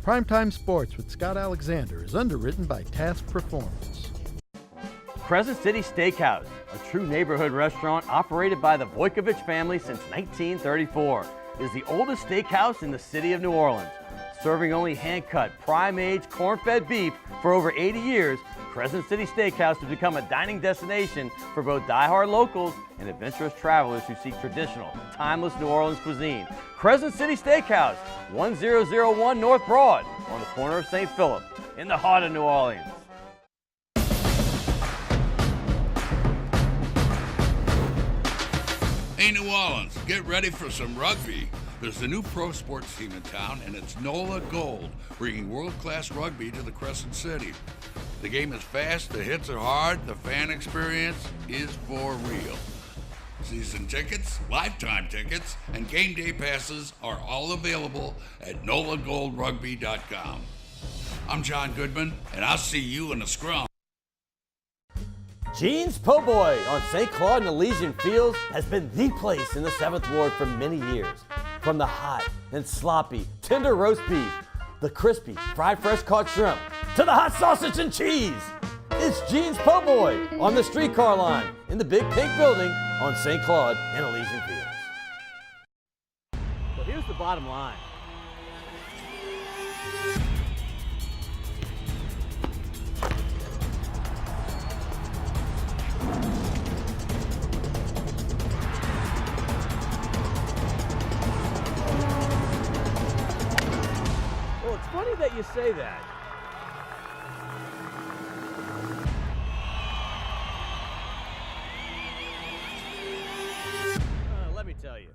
Primetime Sports with Scott Alexander is underwritten by Task Performance. Crescent City Steakhouse, a true neighborhood restaurant operated by the Vojkovich family since 1934, is the oldest steakhouse in the city of New Orleans. Serving only hand-cut, prime-aged, corn-fed beef for over 80 years, Crescent City Steakhouse has become a dining destination for both die-hard locals and adventurous travelers who seek traditional, timeless New Orleans cuisine. Crescent City Steakhouse, 1001 North Broad, on the corner of St. Philip, in the heart of New Orleans. Hey New Orleans, get ready for some rugby. There's a new pro sports team in town, and it's NOLA Gold, bringing world-class rugby to the Crescent City. The game is fast, the hits are hard, the fan experience is for real. Season tickets, lifetime tickets, and game day passes are all available at nolagoldrugby.com. I'm John Goodman, and I'll see you in the scrum. Jean's Po' Boy on St. Claude and Elysian Fields has been the place in the 7th Ward for many years. From the hot and sloppy tender roast beef, the crispy fried fresh caught shrimp, to the hot sausage and cheese. It's Jean's Po' Boy on the streetcar line in the big pink building on St. Claude and Elysian Fields. So here's the bottom line. Well, it's funny that you say that. Let me tell you.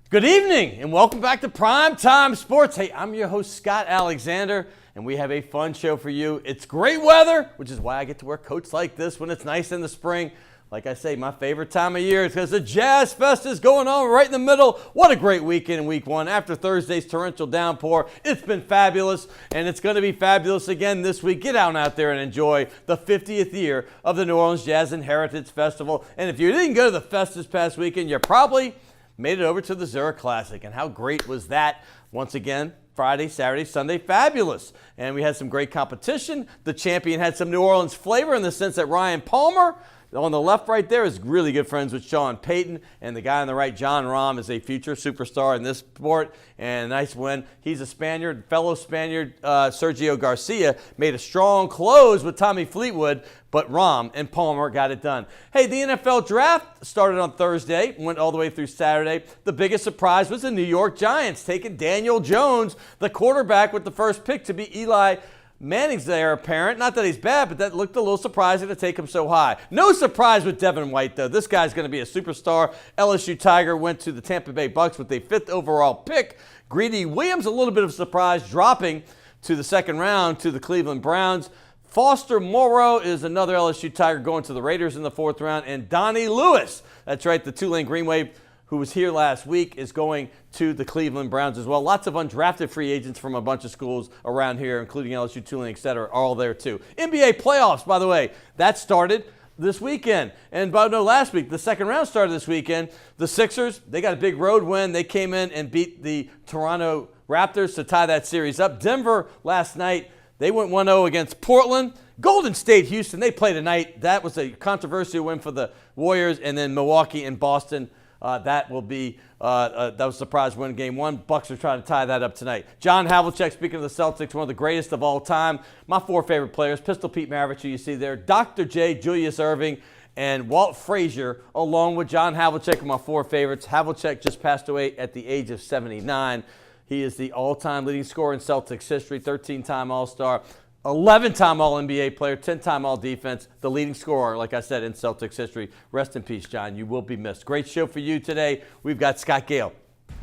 Good evening and welcome back to Primetime Sports. Hey, I'm your host, Scott Alexander, and we have a fun show for you. It's great weather, which is why I get to wear coats like this when it's nice in the spring. Like I say, my favorite time of year is because the Jazz Fest is going on right in the middle. What a great weekend in week one. After Thursday's torrential downpour, it's been fabulous, and it's going to be fabulous again this week. Get out there and enjoy the 50th year of the New Orleans Jazz and Heritage Festival. And if you didn't go to the Fest this past weekend, you probably made it over to the Zurich Classic. And how great was that? Once again, Friday, Saturday, Sunday, fabulous. And we had some great competition. The champion had some New Orleans flavor in the sense that Ryan Palmer, on the left right there, is really good friends with Sean Payton, and the guy on the right, John Rahm, is a future superstar in this sport, and a nice win. He's a Spaniard, fellow Spaniard Sergio Garcia made a strong close with Tommy Fleetwood, but Rahm and Palmer got it done. Hey, the NFL draft started on Thursday, went all the way through Saturday. The biggest surprise was the New York Giants taking Daniel Jones, the quarterback, with the first pick to be Eli Manning's heir apparent. Not that he's bad, but that looked a little surprising to take him so high. No surprise with Devin White, though. This guy's going to be a superstar. LSU Tiger went to the Tampa Bay Bucks with a 5th overall pick. Greedy Williams, a little bit of a surprise, dropping to the 2nd round to the Cleveland Browns. Foster Moreau is another LSU Tiger going to the Raiders in the 4th round. And Donnie Lewis, that's right, the Tulane Green Wave, who was here last week, is going to the Cleveland Browns as well. Lots of undrafted free agents from a bunch of schools around here, including LSU, Tulane, et cetera, are all there too. NBA playoffs, by the way, that started this weekend. And last week, the 2nd round started this weekend. The Sixers, they got a big road win. They came in and beat the Toronto Raptors to tie that series up. Denver last night, they went 1-0 against Portland. Golden State, Houston, they played tonight. That was a controversial win for the Warriors. And then Milwaukee and Boston, that will be that was a surprise win game 1. Bucks are trying to tie that up tonight. John Havelcheck, speaking of the Celtics, one of the greatest of all time. My 4 favorite players, Pistol Pete Maravich, who you see there, Dr. J, Julius Erving, and Walt Frazier, along with John Havelcheck, are my 4 favorites. Havelcheck just passed away at the age of 79. He is the all-time leading scorer in Celtics history, 13-time All-Star, 11-time All-NBA player, 10-time All-Defense, the leading scorer, like I said, in Celtics history. Rest in peace, John. You will be missed. Great show for you today. We've got Scott Gayle,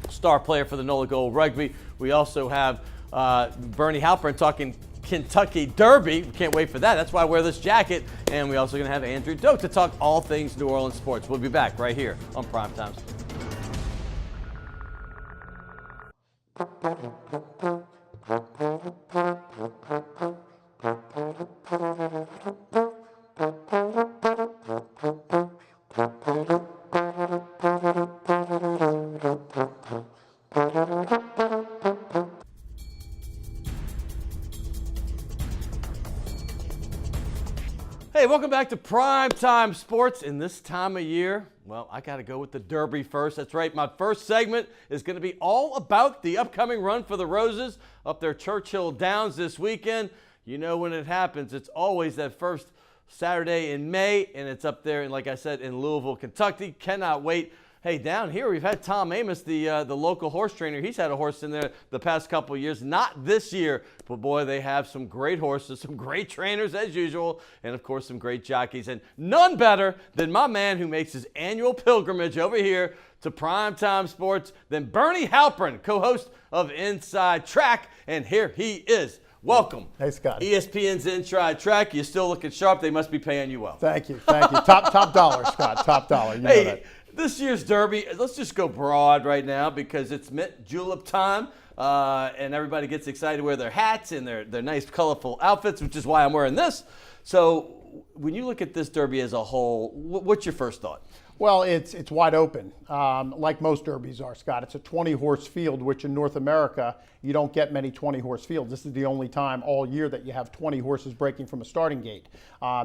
star player for the NOLA Gold Rugby. We also have Bernie Halprin talking Kentucky Derby. We can't wait for that. That's why I wear this jacket. And we're also going to have Andrew Doak to talk all things New Orleans sports. We'll be back right here on Primetime. welcome back to Primetime Sports. In this time of year, well, I got to go with the Derby first. That's right. My first segment is going to be all about the upcoming run for the Roses up there Churchill Downs this weekend. You know when it happens, it's always that first Saturday in May, and it's up there, and like I said, in Louisville, Kentucky. Cannot wait. Hey, down here we've had Tom Amos, the local horse trainer. He's had a horse in there the past couple of years. Not this year, but boy, they have some great horses, some great trainers as usual, and of course some great jockeys. And none better than my man who makes his annual pilgrimage over here to Primetime Sports than Bernie Halprin, co-host of Inside Track. And here he is. Welcome. Hey, Scott. ESPN's Inside Track. You're still looking sharp. They must be paying you well. Thank you. Thank you. Top dollar, Scott. Top dollar. You know that. This year's Derby, let's just go broad right now because it's mint julep time, and everybody gets excited to wear their hats and their nice, colorful outfits, which is why I'm wearing this. So when you look at this Derby as a whole, what's your first thought? Well, it's wide open, like most derbies are, Scott. It's a 20-horse field, which in North America, you don't get many 20-horse fields. This is the only time all year that you have 20 horses breaking from a starting gate.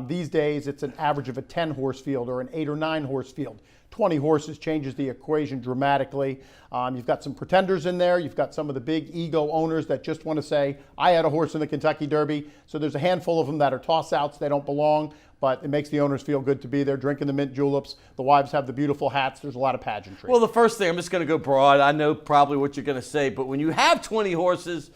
These days, it's an average of a 10-horse field or an 8 or 9-horse field. 20 horses changes the equation dramatically. You've got some pretenders in there. You've got some of the big ego owners that just want to say, I had a horse in the Kentucky Derby. So there's a handful of them that are toss-outs. They don't belong, but it makes the owners feel good to be there, drinking the mint juleps. The wives have the beautiful hats. There's a lot of pageantry. Well, the first thing, I'm just going to go broad. I know probably what you're going to say, but when you have 20 horses,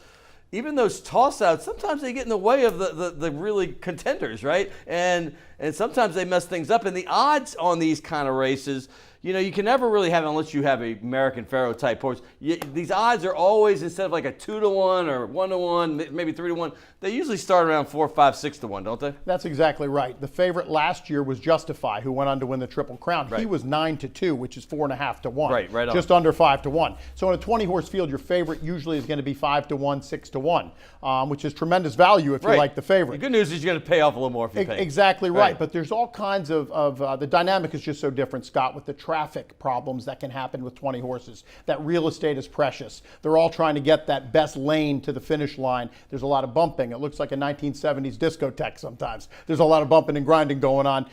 even those toss-outs, sometimes they get in the way of the really contenders, right? And sometimes they mess things up. And the odds on these kind of races, you know, you can never really have, unless you have a American Pharoah type horse. These odds are always, instead of like a 2-to-1 or 1-to-1, maybe 3-to-1, they usually start around 4, 5, 6-to-1, don't they? That's exactly right. The favorite last year was Justify, who went on to win the Triple Crown. Right. He was 9-2, which is 4.5-to-1. Right on. Just under 5-to-1. So in a 20-horse field, your favorite usually is going to be 5-to-1, 6-to-1, which is tremendous value if you like the favorite. The good news is you're going to pay off a little more if you pay. Exactly right. But there's all kinds of the dynamic is just so different, Scott, with the traffic problems that can happen with 20 horses. That real estate is precious. They're all trying to get that best lane to the finish line. There's a lot of bumping. It looks like a 1970s discotheque sometimes. There's a lot of bumping and grinding going on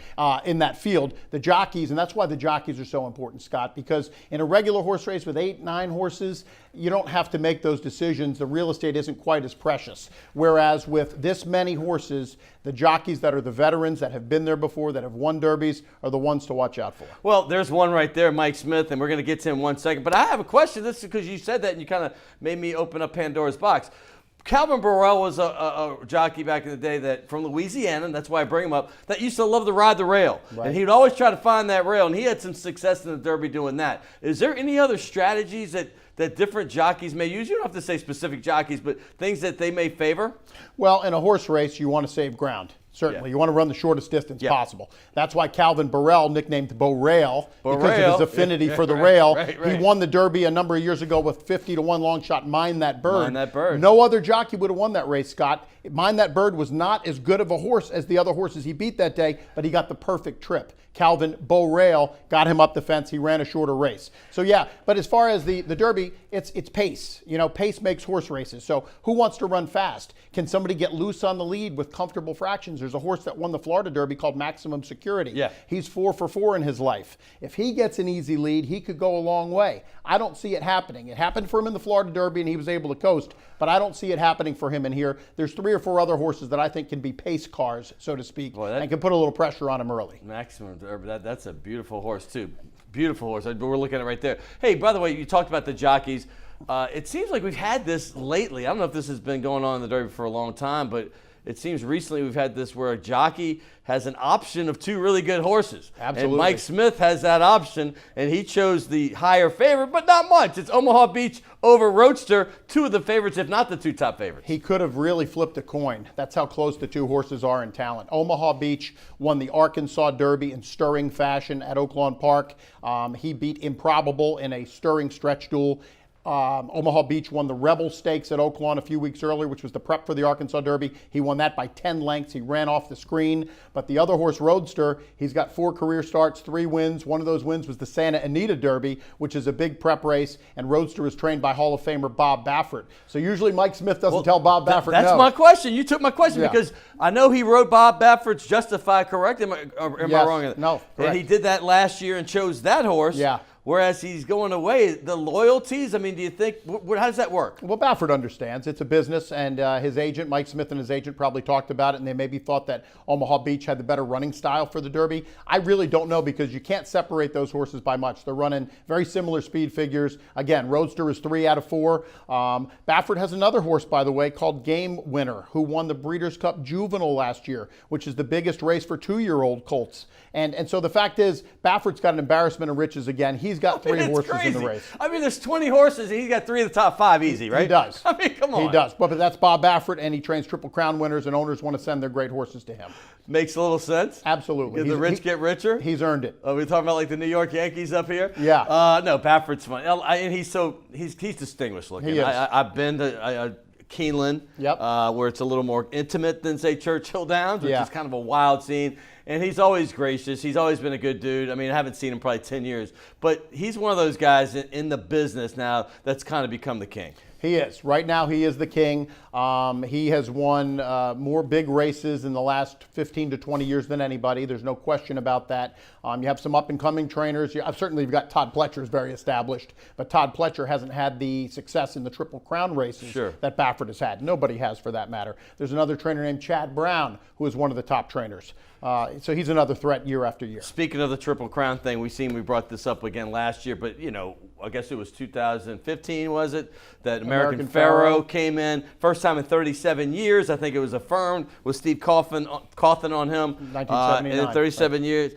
in that field. The jockeys, and that's why the jockeys are so important, Scott, because in a regular horse race with 8, 9 horses, you don't have to make those decisions. The real estate isn't quite as precious. Whereas with this many horses, the jockeys that are the veterans, that have been there before, that have won derbies, are the ones to watch out for. Well, there's one right there, Mike Smith, and we're going to get to him in 1 second. But I have a question. This is because you said that and you kind of made me open up Pandora's box. Calvin Borel was a jockey back in the day that from Louisiana, and that's why I bring him up, that used to love to ride the rail. Right. And he'd always try to find that rail, and he had some success in the Derby doing that. Is there any other strategies that different jockeys may use? You don't have to say specific jockeys, but things that they may favor? Well, in a horse race, you want to save ground. Certainly. Yeah. You want to run the shortest distance possible. That's why Calvin Borel, nicknamed Borel, because of his affinity for the rail. Right. He won the Derby a number of years ago with 50-to-1 long shot, Mind That Bird. Mind That Bird. No other jockey would have won that race, Scott. Mind That Bird was not as good of a horse as the other horses he beat that day, but he got the perfect trip. Calvin Borel got him up the fence. He ran a shorter race. So, yeah, but as far as the Derby, it's pace. You know, pace makes horse races. So who wants to run fast? Can somebody get loose on the lead with comfortable fractions? There's a horse that won the Florida Derby called Maximum Security. Yeah. He's 4 for 4 in his life. If he gets an easy lead, he could go a long way. I don't see it happening. It happened for him in the Florida Derby, and he was able to coast, but I don't see it happening for him in here. There's 3 or 4 other horses that I think can be pace cars, so to speak, and can put a little pressure on him early. Maximum Derby, that's a beautiful horse, too. Beautiful horse. We're looking at it right there. Hey, by the way, you talked about the jockeys. It seems like we've had this lately. I don't know if this has been going on in the Derby for a long time, but it seems recently we've had this where a jockey has an option of 2 really good horses. Absolutely. And Mike Smith has that option, and he chose the higher favorite, but not much. It's Omaha Beach over Roadster, 2 of the favorites, if not the 2 top favorites. He could have really flipped a coin. That's how close the 2 horses are in talent. Omaha Beach won the Arkansas Derby in stirring fashion at Oaklawn Park. He beat Improbable in a stirring stretch duel. Omaha Beach won the Rebel Stakes at Oaklawn a few weeks earlier, which was the prep for the Arkansas Derby. He won that by 10 lengths. He ran off the screen. But the other horse, Roadster, he's got 4 career starts, 3 wins. One of those wins was the Santa Anita Derby, which is a big prep race. And Roadster was trained by Hall of Famer Bob Baffert. So usually Mike Smith doesn't tell Bob Baffert That's no. my question. You took my question because I know he rode Bob Baffert's Justify, correct? Am I wrong? No, correct. And he did that last year and chose that horse. Yeah. Whereas he's going away, the loyalties, I mean, do you think, how does that work? Well, Baffert understands. It's a business, and his agent, Mike Smith and his agent probably talked about it, and they maybe thought that Omaha Beach had the better running style for the Derby. I really don't know because you can't separate those horses by much. They're running very similar speed figures. Again, Roadster is 3 out of 4. Baffert has another horse, by the way, called Game Winner, who won the Breeders' Cup Juvenile last year, which is the biggest race for 2-year-old colts. And so the fact is, Baffert's got an embarrassment of riches again. He's got 3 horses crazy. in the race. I mean, there's 20 horses, and he's got 3 of the top 5 easy, right? He does. I mean, come on. He does. But that's Bob Baffert, and he trains Triple Crown winners, and owners want to send their great horses to him. Makes a little sense. Absolutely. Did the rich get richer? He's earned it. Are we talking about like the New York Yankees up here? Yeah. No, Baffert's fun. And he's distinguished looking. He is. I've been to Keeneland, where it's a little more intimate than, say, Churchill Downs, which is kind of a wild scene. And he's always gracious. He's always been a good dude. I mean, I haven't seen him probably 10 years. But he's one of those guys in the business now that's kind of become the king. He is. Right now, he is the king. He has won more big races in the last 15 to 20 years than anybody. There's no question about that. You have some up-and-coming trainers. Certainly, you've got Todd Pletcher's very established, but Todd Pletcher hasn't had the success in the Triple Crown races that Baffert has had. Nobody has, for that matter. There's another trainer named Chad Brown, who is one of the top trainers. So he's another threat year after year. Speaking of the Triple Crown thing, we brought this up again last year, but, you know, I guess it was 2015, was it, that American Pharoah came in. First time in 37 years, I think it was affirmed, with Steve Coffin on him. 1979. In 37 years.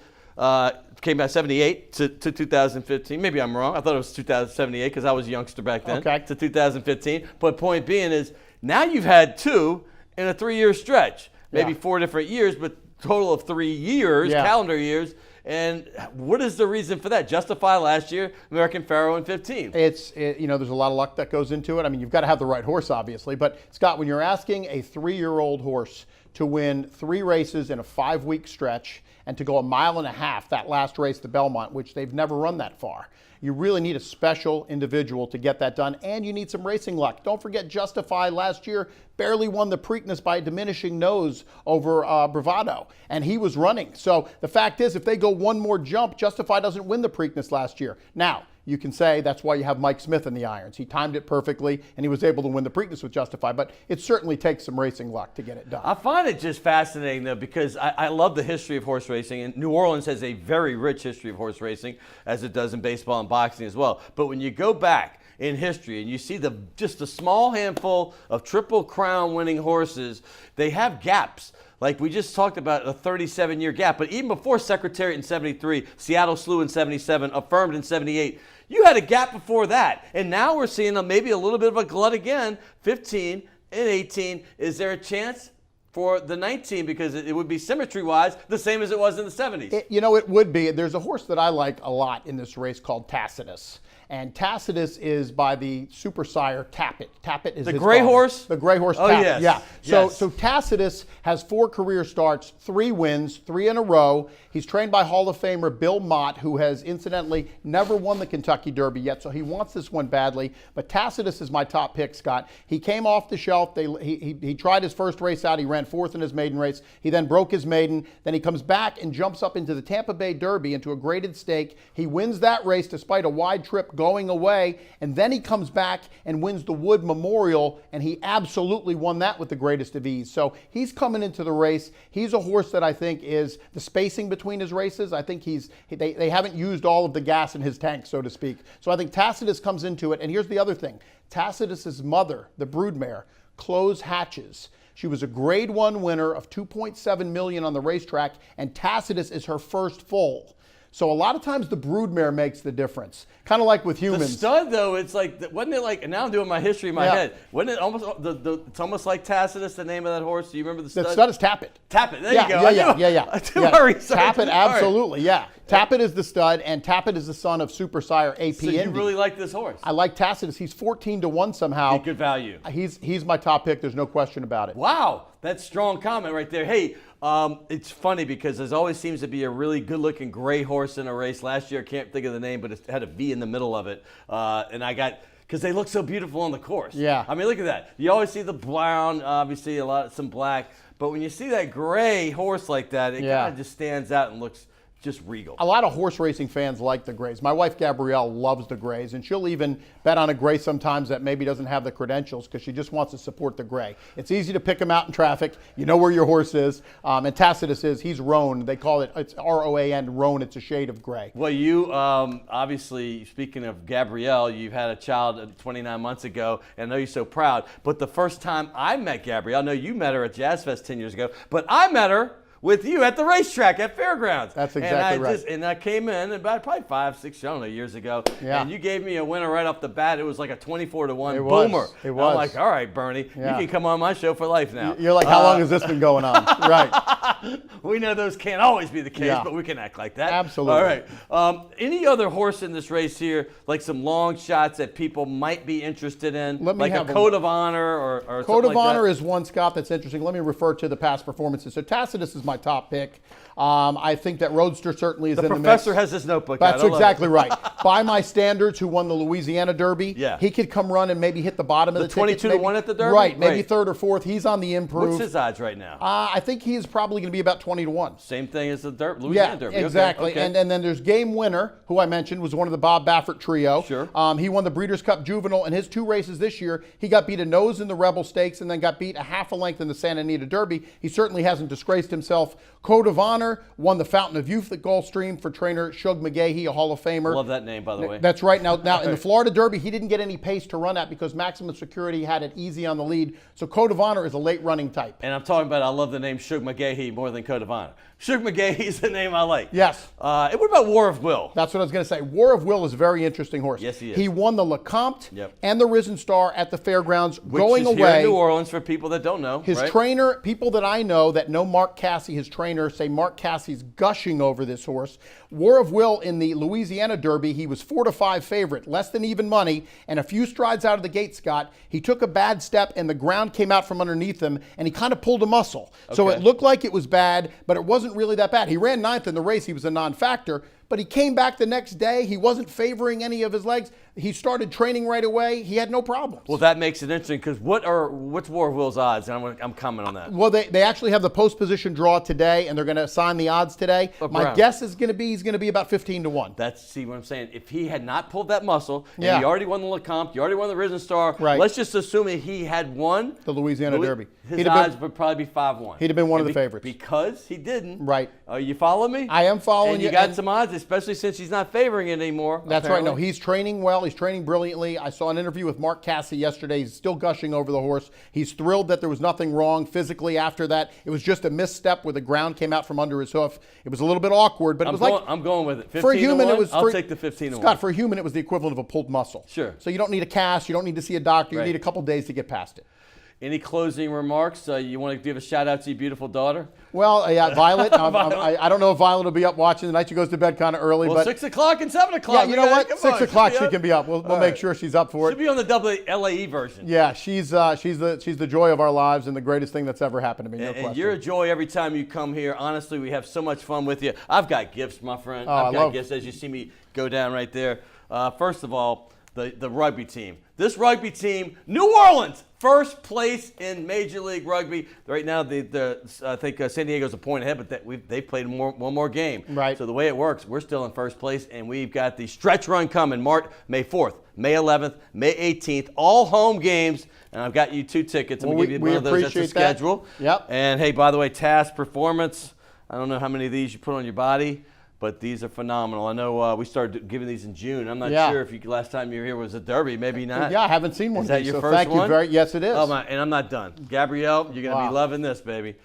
Came back 78 to 2015. Maybe I'm wrong. I thought it was 2078 because I was a youngster back then. Okay. To 2015. But point being is, now you've had 2 in a 3-year stretch. Maybe 4 different years, but total of 3 years, calendar years. And what is the reason for that? Justify last year, American Pharoah in 15. There's a lot of luck that goes into it. I mean, you've got to have the right horse, obviously. But, Scott, when you're asking a 3-year-old horse to win 3 races in a 5-week stretch and to go 1.5 miles, that last race, the Belmont, which they've never run that far, you really need a special individual to get that done, and you need some racing luck. Don't forget, Justify last year barely won the Preakness by a diminishing nose over Bravado, and he was running. So the fact is, if they go one more jump, Justify doesn't win the Preakness last year. Now, you can say that's why you have Mike Smith in the irons. He timed it perfectly, and he was able to win the Preakness with Justify, but it certainly takes some racing luck to get it done. I find it just fascinating, though, because I love the history of horse racing, and New Orleans has a very rich history of horse racing, as it does in baseball and boxing as well. But when you go back in history and you see just a small handful of Triple Crown winning horses, they have gaps. Like we just talked about, a 37-year gap. But even before Secretariat in 73, Seattle Slew in 77, Affirmed in 78, you had a gap before that. And now we're seeing maybe a little bit of a glut again, 15 and 18. Is there a chance for the 19? Because it would be symmetry-wise the same as it was in the 70s. It would be. There's a horse that I like a lot in this race called Tacitus. And Tacitus is by the super sire Tappet. Tappet is the his gray father. horse? The gray horse Oh, Tappet. yes. Yeah. So Tacitus has 4 career starts, 3 wins, 3 in a row. He's trained by Hall of Famer Bill Mott, who has incidentally never won the Kentucky Derby yet, so he wants this one badly. But Tacitus is my top pick, Scott. He came off the shelf. He tried his first race out. He ran 4th in his maiden race. He then broke his maiden. Then he comes back and jumps up into the Tampa Bay Derby into a graded stake. He wins that race despite a wide trip going away. And then he comes back and wins the Wood Memorial, and he absolutely won that with the greatest of ease. So he's coming into the race. He's a horse that I think is the spacing between his races. I think they haven't used all of the gas in his tank, so to speak. So I think Tacitus comes into it. And here's the other thing. Tacitus's mother, the broodmare, Close Hatches. She was a grade 1 winner of $2.7 million on the racetrack, and Tacitus is her first foal. So a lot of times the broodmare makes the difference. Kind of like with The humans. stud, though, it's like, wasn't it like, and now I'm doing my history in my Yeah. head. Wasn't it almost, it's almost like Tacitus, the name of that horse? Do you remember the stud? The stud is Tappet. Tappet, there Yeah, you go. yeah. I do my research. Tappet, All right. absolutely, yeah. Tappet is the stud, and Tappet is the son of super sire AP So you Indy. really like this horse? I like Tacitus. He's 14-1 somehow. Good value. He's my top pick. There's no question about it. Wow, that's strong comment right there. Hey, it's funny because there always seems to be a really good-looking gray horse in a race. Last year, I can't think of the name, but it had a V in the middle of it. And I got, because they look so beautiful on the course. Yeah. I mean, look at that. You always see the brown, obviously some black. But when you see that gray horse like that, it kind of just stands out and looks just regal. A lot of horse racing fans like the grays. My wife Gabrielle loves the grays, and she'll even bet on a gray sometimes that maybe doesn't have the credentials because she just wants to support the gray. It's easy to pick them out in traffic. You know where your horse is. And Tacitus he's roan. They call it's R-O-A-N, roan. It's a shade of gray. Well, you obviously, speaking of Gabrielle, you've had a child 29 months ago, and I know you're so proud. But the first time I met Gabrielle, I know you met her at Jazz Fest 10 years ago, but I met her with you at the racetrack at Fairgrounds. That's exactly right. And I came in about probably 5, 6, I don't know, years ago. Yeah. And you gave me a winner right off the bat. It was like a 24-1 It was. boomer. It And was. I'm like, all right, Bernie, you can come on my show for life now. You're like, how long has this been going on? Right. We know those can't always be the case, Yeah. but we can act like that. Absolutely. All right. Any other horse in this race here, like some long shots that people might be interested in? Let me like have a Code of Honor or Code something of like Honor that? is one, Scott, that's interesting. Let me refer to the past performances. So Tacitus is my top pick. I think that Roadster certainly is in the mix. The professor has this notebook out. That's I love exactly it. right. By my standards, who won the Louisiana Derby, Yeah. he could come run and maybe hit the bottom of the ticket. 22-1 at the Derby? Right, maybe Right. third or fourth. He's on the improve. What's his odds right now? I think he is probably going to be about 20-1. Same thing as the Louisiana Yeah, Derby. Okay, exactly. okay. And then there's Game Winner, who I mentioned was one of the Bob Baffert trio. Sure. He won the Breeders' Cup Juvenile. In his 2 races this year, he got beat a nose in the Rebel Stakes and then got beat a half a length in the Santa Anita Derby. He certainly hasn't disgraced himself. Code of Honor won the Fountain of Youth at Gulfstream for trainer Shug McGahee, a Hall of Famer. Love that name, by the way. That's right. Now in the Florida Derby, he didn't get any pace to run at because Maximum Security had it easy on the lead. So Code of Honor is a late running type. And I'm talking about, I love the name Shug McGahee more than Code of Honor. Shug McGahee is the name I like. Yes. And what about War of Will? That's what I was going to say. War of Will is a very interesting horse. Yes, he is. He won the LeCompte Yep. and the Risen Star at the Fairgrounds, Which going is away. here in New Orleans for people that don't know. His right? trainer, people that I know that know Mark Cassey, his trainer, say Mark Cassey's gushing over this horse. War of Will in the Louisiana Derby, he was 4-5 favorite, less than even money, and a few strides out of the gate, Scott, he took a bad step and the ground came out from underneath him and he kind of pulled a muscle. So Okay. it looked like it was bad, but it wasn't really that bad. He ran 9th in the race, he was a non-factor, but he came back the next day. He wasn't favoring any of his legs. He started training right away. He had no problems. Well, that makes it interesting because what's War of Will's odds? And I'm commenting on that. Well, they actually have the post position draw today, and they're going to assign the odds today. My Around. guess is going to be he's going to be about 15-1. See what I'm saying? If he had not pulled that muscle, and Yeah. he already won the LeCompte, you already won the Risen Star, Right. let's just assume that he had won The Louisiana Derby. His He'd have odds would probably be 5-1. He'd have been one of the favorites. Because he didn't. Right. You follow me? I am following and you, you got and- some odds, especially since he's not favoring it anymore. That's right. No, apparently. he's training well. He's training brilliantly. I saw an interview with Mark Cassey yesterday. He's still gushing over the horse. He's thrilled that there was nothing wrong physically after that. It was just a misstep where the ground came out from under his hoof. It was a little bit awkward, but it was I'm going with it. 15 for a human, it was. I'll take the 15-1. Scott, for a human, it was the equivalent of a pulled muscle. Sure. So you don't need a cast. You don't need to see a doctor. You Right. need a couple days to get past it. Any closing remarks? You want to give a shout out to your beautiful daughter? Well, yeah, Violet. I don't know if Violet will be up watching tonight. She goes to bed kind of early, Well, but 6 o'clock and 7 yeah, o'clock. you know what? Come 6 on, o'clock she'll she be can be up. We'll All make right. sure she's up for She'll it. be on the WLAE version. Yeah, she's the joy of our lives and the greatest thing that's ever happened to me. No And question. you're a joy every time you come here. Honestly, we have so much fun with you. I've got gifts, my friend. I I've got love- gifts as you see me go down right there. First of all, the rugby team. This rugby team, New Orleans, first place in Major League Rugby. Right now, I think San Diego's a point ahead, but they played one more game. Right. So the way it works, we're still in first place, and we've got the stretch run coming May 4th, May 11th, May 18th, all home games. And I've got you 2 tickets. I'm Well, going to give you we one of those. That's the appreciate that. schedule. Yep. And hey, by the way, Task Performance. I don't know how many of these you put on your body, but these are phenomenal. I know we started giving these in June. I'm not Yeah. sure if last time you were here was a Derby. Maybe not. Yeah, I haven't seen one. Is that of these, your so first thank one? you very. Yes, it is. Oh my! And I'm not done. Gabrielle, you're going to Wow. be loving this, baby.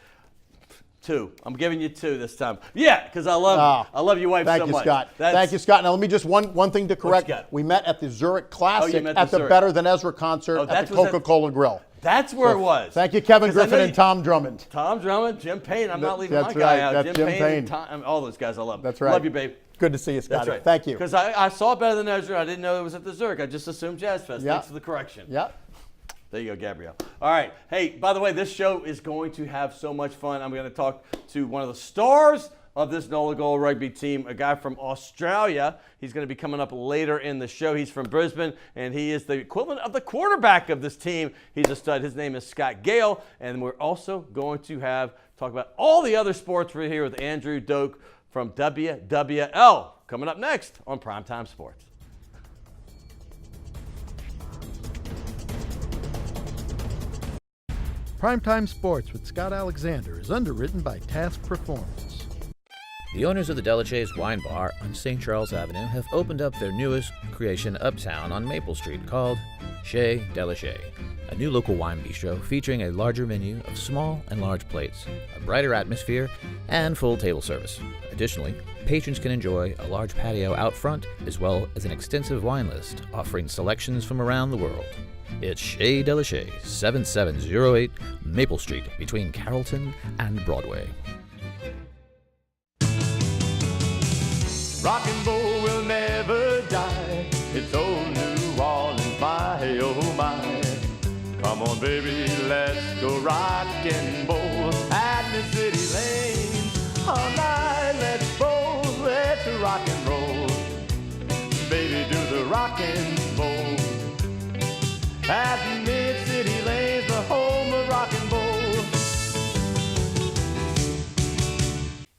2. I'm giving you 2 this time. Yeah, because I love your wife so much. Thank you, Scott. Thank you, Scott. Now let me just one thing to correct. We met at the Zurich Classic at the Better Than Ezra concert at the Coca-Cola Grill. That's where it was. Thank you, Kevin Griffin and Tom Drummond. Tom Drummond, Jim Payne. I'm not leaving my guy out. That's Jim Payne. Tom, all those guys I love. That's right. Love you, babe. Good to see you, Scotty. That's right. Thank you. Because I saw Better Than Ezra. I didn't know it was at the Zurich. I just assumed Jazz Fest. Yeah. Thanks for the correction. Yeah. There you go, Gabrielle. All right. Hey, by the way, this show is going to have so much fun. I'm going to talk to one of the stars of this NOLA Gold rugby team, a guy from Australia. He's going to be coming up later in the show. He's from Brisbane, and he is the equivalent of the quarterback of this team. He's a stud. His name is Scotty Gayle, and we're also going to talk about all the other sports. We're here with Andrew Doak from WWL. Coming up next on Primetime Sports. Primetime Sports with Scott Alexander is underwritten by Task Performance. The owners of the Delachaise Wine Bar on St. Charles Avenue have opened up their newest creation uptown on Maple Street called Chez Delachaise, a new local wine bistro featuring a larger menu of small and large plates, a brighter atmosphere, and full table service. Additionally, patrons can enjoy a large patio out front as well as an extensive wine list offering selections from around the world. It's Chez Delachaise, 7708 Maple Street between Carrollton and Broadway. Rock and roll will never die. It's old New Orleans, my oh my. Come on, baby, let's go rock and roll at the city lane. All night, let's roll, let's rock and roll. Baby, do the rock and roll. At Mid-City Lane's the home of rock and roll.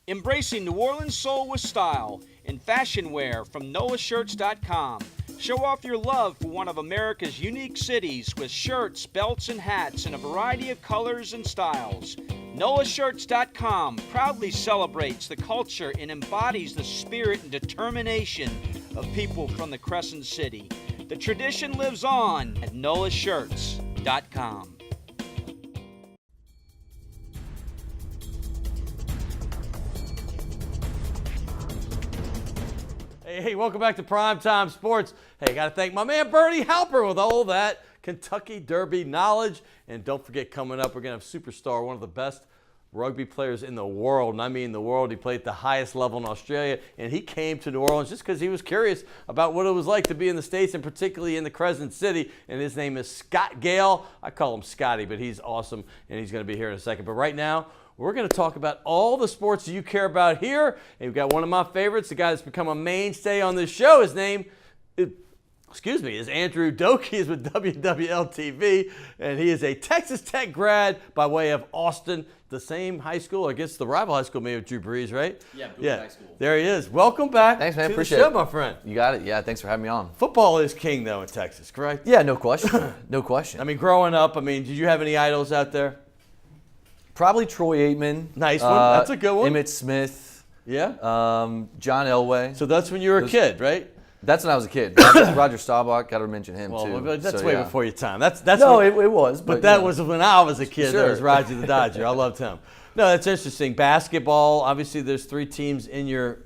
Embracing New Orleans soul with style in fashion wear from NOLAshirts.com. Show off your love for one of America's unique cities with shirts, belts, and hats in a variety of colors and styles. NOLAshirts.com proudly celebrates the culture and embodies the spirit and determination of people from the Crescent City. The tradition lives on at NOLAshirts.com. Hey, welcome back to Primetime Sports. Hey, got to thank my man Bernie Halprin with all that Kentucky Derby knowledge. And don't forget, coming up, we're going to have Superstar, one of the best rugby players in the world, and I mean the world. He played at the highest level in Australia, and he came to New Orleans just because he was curious about what it was like to be in the States, and particularly in the Crescent City, and his name is Scott Gayle. I call him Scotty, but he's awesome, and he's going to be here in a second. But right now, we're going to talk about all the sports that you care about here, and we've got one of my favorites, the guy that's become a mainstay on this show. His name is Andrew Doak. He is with WLAE-TV, and he is a Texas Tech grad by way of Austin, the same high school, I guess the rival high school maybe with Drew Brees, right? Yeah, High School. There he is. Welcome back. Thanks, man. to Appreciate the show, it. my friend. You got it. Yeah, thanks for having me on. Football is king, though, in Texas, correct? Yeah, no question. No question. I mean, growing up, did you have any idols out there? Probably Troy Aikman. Nice one. That's a good one. Emmett Smith. Yeah. John Elway. So that's when you were a kid, right? That's when I was a kid. Roger Staubach, got to mention him too. Well, that's So, way yeah. before your time. It was. But that was when I was a kid. Sure. That was Roger the Dodger. I loved him. No, that's interesting. Basketball, obviously there's 3 teams in your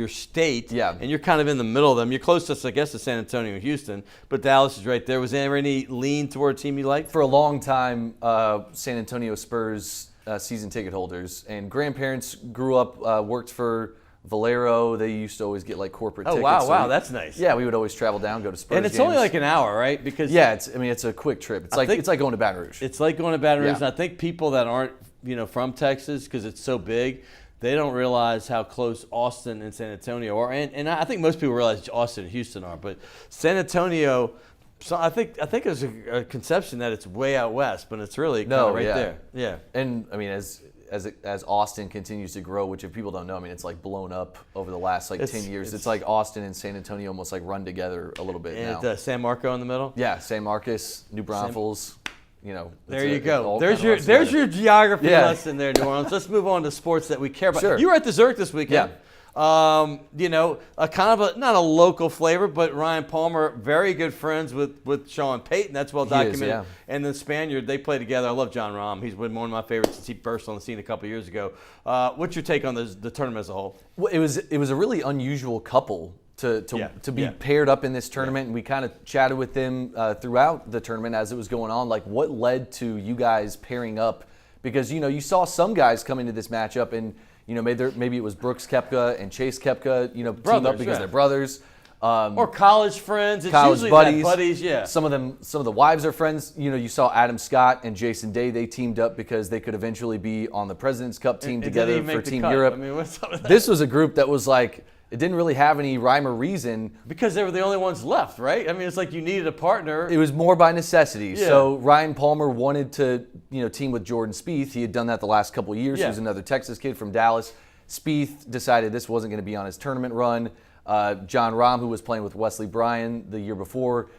state. Yeah. And you're kind of in the middle of them. You're closest, I guess, to San Antonio and Houston, but Dallas is right there. Was there any lean toward a team you liked? For a long time, San Antonio Spurs season ticket holders, and grandparents grew up, worked for Valero. They used to always get like corporate tickets. Wow, that's nice. Yeah, we would always travel down, go to Spurs And it's games. only like an hour, right? Because yeah, it's a quick trip. It's like going to Baton Rouge. It's like going to Baton Rouge. Yeah. And I think people that aren't from Texas, because it's so big, they don't realize how close Austin and San Antonio are. And I think most people realize Austin and Houston are, but San Antonio. So I think there's a conception that it's way out west, but it's really kind of right there. Yeah. And I mean, as Austin continues to grow, which if people don't know, it's like blown up over the last 10 years. It's like Austin and San Antonio almost like run together a little bit now. And San Marco in the middle. Yeah, San Marcos, New Braunfels. There you go. There's your geography lesson there, New Orleans. Let's move on to sports that we care about. Sure. You were at the Zurich this weekend. Yeah. A kind of not a local flavor, but Ryan Palmer, very good friends with Sean Payton. That's well documented. Yeah. And the Spaniard, they play together. I love John Rahm. He's been one of my favorites since he burst on the scene a couple years ago. What's your take on the tournament as a whole? Well, it was a really unusual couple to be paired up in this tournament, and we kind of chatted with them throughout the tournament as it was going on. Like, what led to you guys pairing up? Because you saw some guys come into this matchup, and maybe it was Brooks Koepka and Chase Koepka, teamed up because they're brothers. Or college friends. It's college usually buddies, yeah. Some of the wives are friends. You saw Adam Scott and Jason Day. They teamed up because they could eventually be on the President's Cup team together for Team Europe. I mean, what's up with that? This was a group that was like, it didn't really have any rhyme or reason. Because they were the only ones left, right? I mean, it's like you needed a partner. It was more by necessity. Yeah. So Ryan Palmer wanted to, team with Jordan Spieth. He had done that the last couple of years. Yeah. He was another Texas kid from Dallas. Spieth decided this wasn't going to be on his tournament run. John Rahm, who was playing with Wesley Bryan the year before,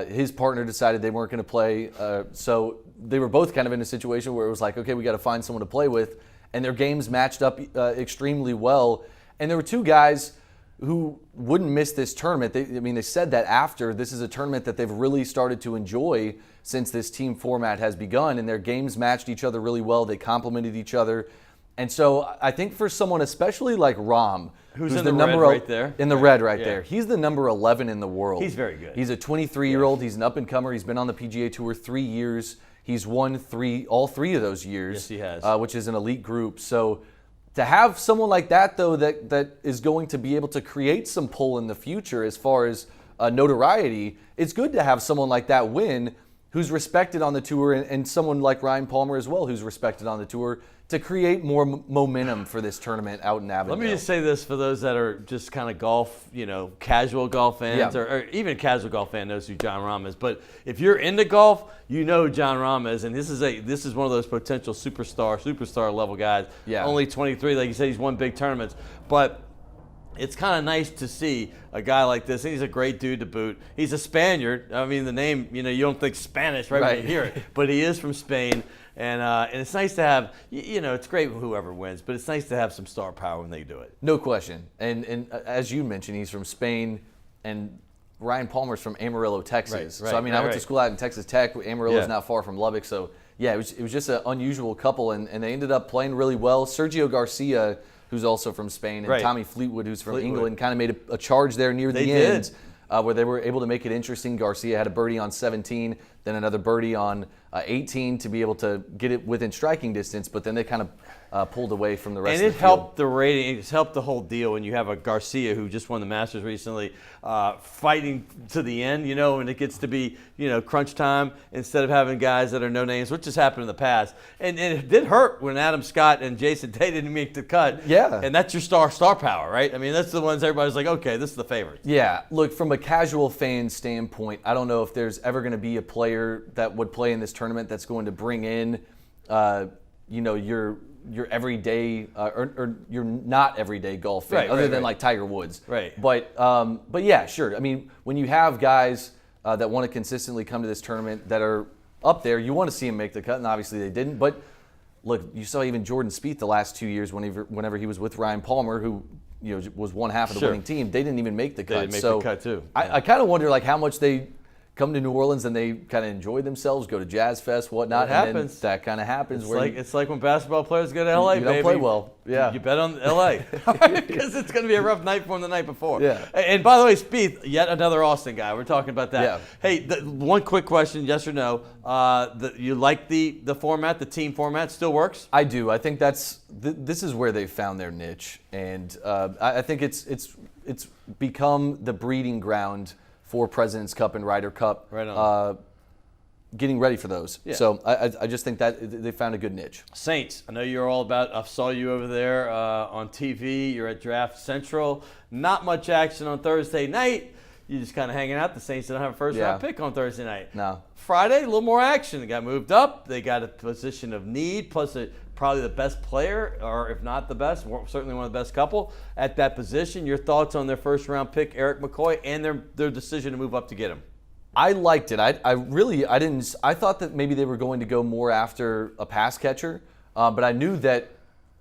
his partner decided they weren't going to play. So they were both kind of in a situation where it was like, okay, we got to find someone to play with. And their games matched up extremely well. And there were two guys who wouldn't miss this tournament. They said that after. This is a tournament that they've really started to enjoy since this team format has begun, and their games matched each other really well. They complemented each other. And so I think for someone especially like Rahm, who's in the number right there. In the red right there. He's the number 11 in the world. He's very good. He's a 23-year-old. He's an up-and-comer. He's been on the PGA Tour 3 years. He's won all three of those years. Yes, he has. Which is an elite group. So to have someone like that, though, that is going to be able to create some pull in the future as far as notoriety, it's good to have someone like that win who's respected on the tour, and someone like Ryan Palmer as well who's respected on the tour, to create more momentum for this tournament out in Avondale. Let me just say this for those that are just kind of golf, casual golf fans, or even casual golf fan knows who John Rahm is. But if you're into golf, you know who John Rahm is, and this is one of those potential superstar level guys. Yeah. Only 23, like you said, he's won big tournaments, but it's kind of nice to see a guy like this. And he's a great dude to boot. He's a Spaniard. I mean, the name, you don't think Spanish right when you hear it, but he is from Spain. And it's nice to have, it's great whoever wins, but it's nice to have some star power when they do it. No question. And as you mentioned, he's from Spain, and Ryan Palmer's from Amarillo, Texas. Right, so, I went to school out in Texas Tech. Amarillo's not far from Lubbock. So, yeah, it was just an unusual couple, and they ended up playing really well. Sergio Garcia, who's also from Spain, and Tommy Fleetwood, who's from England, kind of made a charge there near the end. Where they were able to make it interesting. Garcia had a birdie on 17, then another birdie on 18 to be able to get it within striking distance, but then they kind of pulled away from the rest of the field. And it helped the rating. It's helped the whole deal when you have a Garcia who just won the Masters recently, fighting to the end, when it gets to be, crunch time, instead of having guys that are no names, which has happened in the past. And it did hurt when Adam Scott and Jason Day didn't make the cut. Yeah. And that's your star power, right? I mean, that's the ones everybody's like, okay, this is the favorite. Yeah. Look, from a casual fan standpoint, I don't know if there's ever going to be a player that would play in this tournament that's going to bring in, your everyday or your not everyday golf fan, other than like Tiger Woods. Right. But yeah, sure. I mean, when you have guys that want to consistently come to this tournament that are up there, you want to see them make the cut, and obviously they didn't. But look, you saw even Jordan Spieth the last 2 years whenever he was with Ryan Palmer, who was one half of the winning team. They didn't even make the cut. They didn't make the cut too. I kind of wonder like how much they come to New Orleans and they kind of enjoy themselves, go to Jazz Fest, whatnot. It happens. And then that kind of happens. It's like when basketball players go to LA, you don't play well. Yeah. You bet on LA because it's going to be a rough night for them the night before. Yeah. And by the way, Spieth, yet another Austin guy. We're talking about that. Yeah. Hey, one quick question, yes or no? You like the format, the team format, still works? I do. I think this is where they found their niche, and I think it's become the breeding ground for President's Cup and Ryder Cup. Right on. Getting ready for those. Yeah. So I just think that they found a good niche. Saints, I know you're all about, I saw you over there on TV. You're at Draft Central. Not much action on Thursday night. You're just kind of hanging out. The Saints don't have a first-round pick on Thursday night. No. Friday, a little more action. They got moved up. They got a position of need, plus probably the best player, or if not the best, certainly one of the best couple at that position. Your thoughts on their first-round pick, Eric McCoy, and their decision to move up to get him? I liked it. I thought that maybe they were going to go more after a pass catcher, but I knew that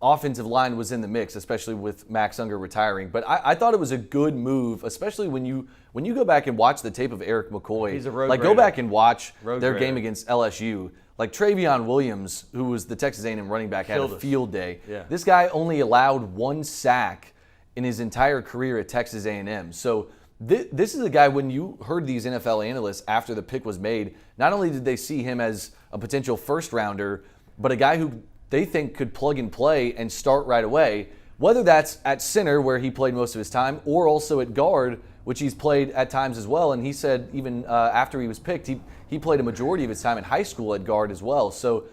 offensive line was in the mix, especially with Max Unger retiring. But I thought it was a good move, especially when you go back and watch the tape of Eric McCoy. He's a road like grader. go back and watch Road their grader. game against LSU. Like Travion Williams, who was the Texas A&M running back, had Killed a us. field day. Yeah. This guy only allowed 1 sack in his entire career at Texas A&M. So this is a guy, when you heard these NFL analysts after the pick was made, not only did they see him as a potential first rounder, but a guy who they think could plug and play and start right away, whether that's at center where he played most of his time or also at guard, which he's played at times as well. And he said even after he was picked, he played a majority of his time in high school at guard as well. So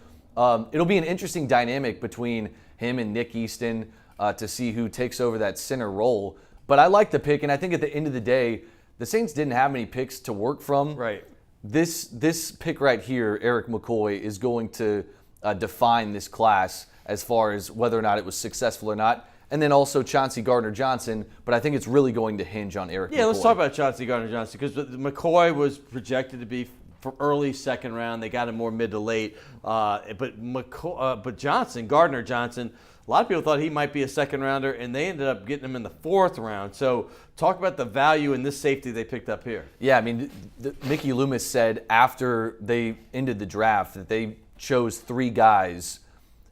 it'll be an interesting dynamic between him and Nick Easton to see who takes over that center role. But I like the pick, and I think at the end of the day, the Saints didn't have many picks to work from. Right. This pick right here, Eric McCoy, is going to define this class as far as whether or not it was successful or not. And then also Chauncey Gardner-Johnson, but I think it's really going to hinge on Eric McCoy. Yeah, let's talk about Chauncey Gardner-Johnson, because McCoy was projected to be for early second round. They got him more mid to late. But Gardner-Johnson, a lot of people thought he might be a second rounder, and they ended up getting him in the 4th round. So talk about the value in this safety they picked up here. Yeah, I mean, Mickey Loomis said after they ended the draft that they chose 3 guys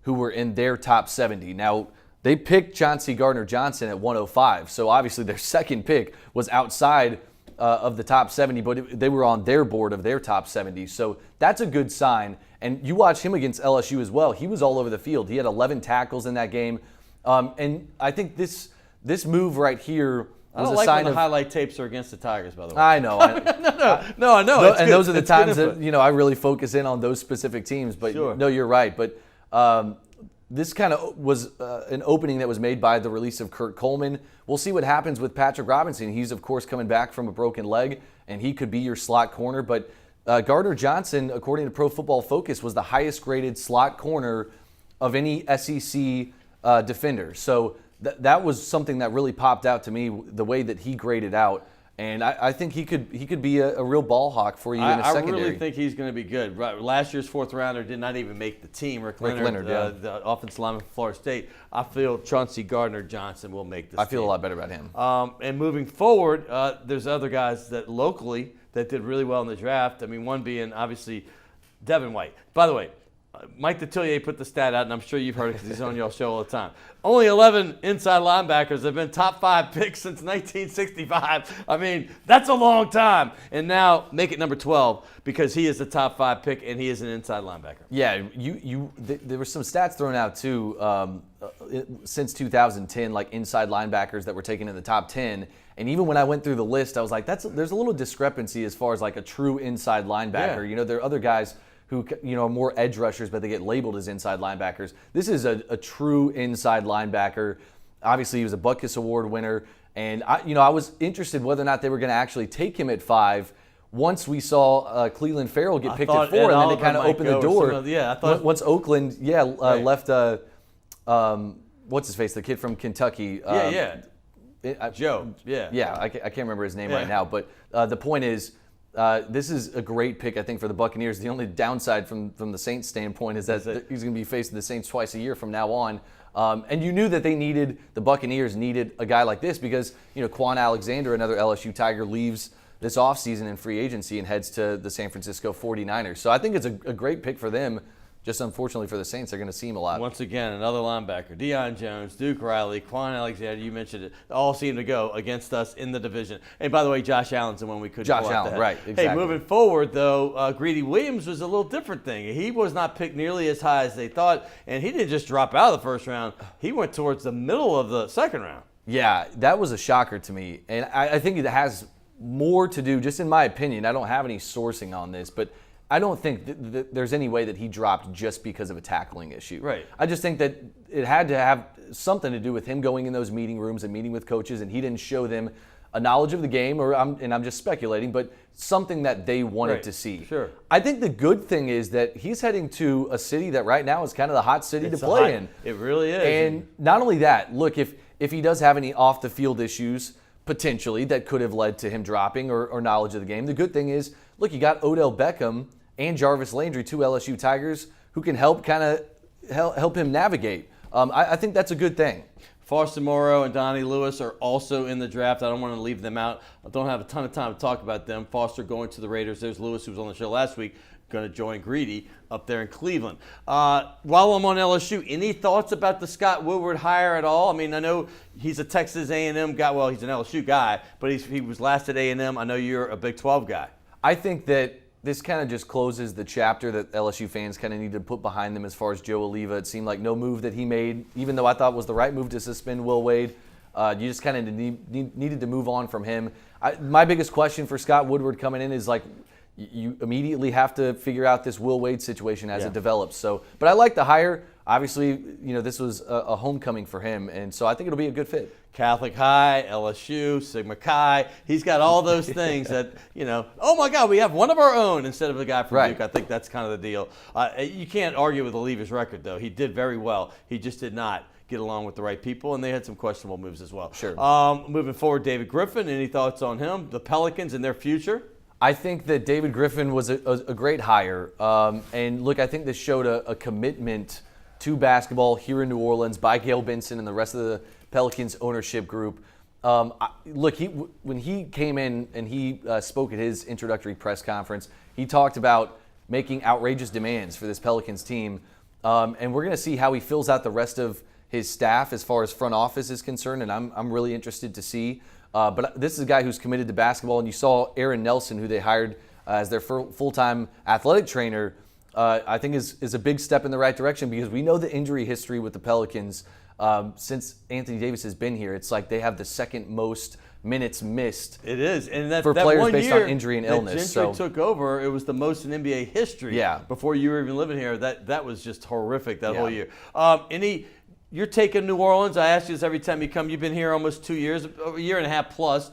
who were in their top 70. Now, they picked Chauncey Gardner-Johnson at 105, so obviously their second pick was outside of the top 70, but they were on their board of their top 70. So that's a good sign. And you watch him against LSU as well. He was all over the field. He had 11 tackles in that game. And I think this move right here I was don't a like sign when of the highlight tapes are against the Tigers, by the way. I know. No, it's and good. those are the It's good times input. that I really focus in on those specific teams. But Sure. no, you're right. But this kind of was an opening that was made by the release of Kurt Coleman. We'll see what happens with Patrick Robinson. He's, of course, coming back from a broken leg, and he could be your slot corner. But Gardner-Johnson, according to Pro Football Focus, was the highest graded slot corner of any SEC defender. So that was something that really popped out to me, the way that he graded out. And I think he could be a real ball hawk for you in the secondary. I really think he's going to be good. Right, last year's 4th rounder did not even make the team. Rick Leonard, yeah. The offensive lineman from Florida State. I feel Chauncey Gardner-Johnson will make this I feel team. a lot better about him. And moving forward, there's other guys that locally that did really well in the draft. I mean, one being obviously Devin White. By the way, Mike Detillier put the stat out, and I'm sure you've heard it because he's on y'all's show all the time. Only 11 inside linebackers have been top 5 picks since 1965. I mean, that's a long time. And now make it number 12 because he is the top 5 pick and he is an inside linebacker. Yeah, there were some stats thrown out too since 2010, like inside linebackers that were taken in the top 10. And even when I went through the list, I was like, there's a little discrepancy as far as like a true inside linebacker. Yeah. You know, there are other guys who are more edge rushers, but they get labeled as inside linebackers. This is a true inside linebacker. Obviously, he was a Butkus Award winner, and I was interested whether or not they were going to actually take him at 5. Once we saw Cleveland Farrell get picked at 4, and then they kind of opened the door. I thought Once Oakland, Right. left. What's his face? The kid from Kentucky. Joe. Yeah, I can't remember his name Yeah. right now, but the point is, this is a great pick, I think, for the Buccaneers. The only downside from the Saints' standpoint is that he's going to be facing the Saints twice a year from now on. And you knew that the Buccaneers needed a guy like this because, Quan Alexander, another LSU Tiger, leaves this offseason in free agency and heads to the San Francisco 49ers. So I think it's a great pick for them. Just unfortunately for the Saints, they're going to see him a lot. Once again, another linebacker. Deion Jones, Duke Riley, Quan Alexander, you mentioned it, all seem to go against us in the division. And by the way, Josh Allen's the one we couldn't Josh pull out Allen, the head. right, exactly. Hey, moving forward, though, Greedy Williams was a little different thing. He was not picked nearly as high as they thought, and he didn't just drop out of the 1st round. He went towards the middle of the 2nd round. Yeah, that was a shocker to me. And I think it has more to do, just in my opinion, I don't have any sourcing on this, but I don't think there's any way that he dropped just because of a tackling issue. Right. I just think that it had to have something to do with him going in those meeting rooms and meeting with coaches, and he didn't show them a knowledge of the game, and I'm just speculating, but something that they wanted to see. Sure. I think the good thing is that he's heading to a city that right now is kind of the hot city to play in. It really is. And not only that, look, if he does have any off-the-field issues, potentially, that could have led to him dropping or knowledge of the game, the good thing is, look, you got Odell Beckham and Jarvis Landry, 2 LSU Tigers, who can help him navigate. I think that's a good thing. Foster Moreau and Donnie Lewis are also in the draft. I don't want to leave them out. I don't have a ton of time to talk about them. Foster going to the Raiders. There's Lewis, who was on the show last week, going to join Greedy up there in Cleveland. While I'm on LSU, any thoughts about the Scott Woodward hire at all? I mean, I know he's a Texas A&M guy. Well, he's an LSU guy, but he was last at A&M. I know you're a Big 12 guy. I think that this kind of just closes the chapter that LSU fans kind of need to put behind them as far as Joe Oliva. It seemed like no move that he made, even though I thought was the right move to suspend Will Wade. You just kind of needed to move on from him. My biggest question for Scott Woodward coming in is, like, you immediately have to figure out this Will Wade situation as it develops. So, but I like the hire. Obviously, this was a homecoming for him, and so I think it'll be a good fit. Catholic High, LSU, Sigma Chi. He's got all those things that, oh my God, we have one of our own instead of a guy from Duke. I think that's kind of the deal. You can't argue with Oliva's record, though. He did very well. He just did not get along with the right people, and they had some questionable moves as well. Sure. Moving forward, David Griffin, any thoughts on him? The Pelicans and their future? I think that David Griffin was a great hire. And look, I think this showed a commitment to basketball here in New Orleans by Gale Benson and the rest of the Pelicans ownership group. Look, when he came in and he spoke at his introductory press conference, he talked about making outrageous demands for this Pelicans team. And we're going to see how he fills out the rest of his staff as far as front office is concerned, and I'm really interested to see. But this is a guy who's committed to basketball, and you saw Aaron Nelson, who they hired as their full-time athletic trainer, I think is a big step in the right direction, because we know the injury history with the Pelicans. Since Anthony Davis has been here, it's like they have the second most minutes missed. It is, and that for that players one based year on injury and illness. Gentry took over. It was the most in NBA history. Yeah. Before you were even living here, that was just horrific that Yeah. whole year. You're taking New Orleans. I ask you this every time you come. You've been here almost 2 years, a year and a half plus.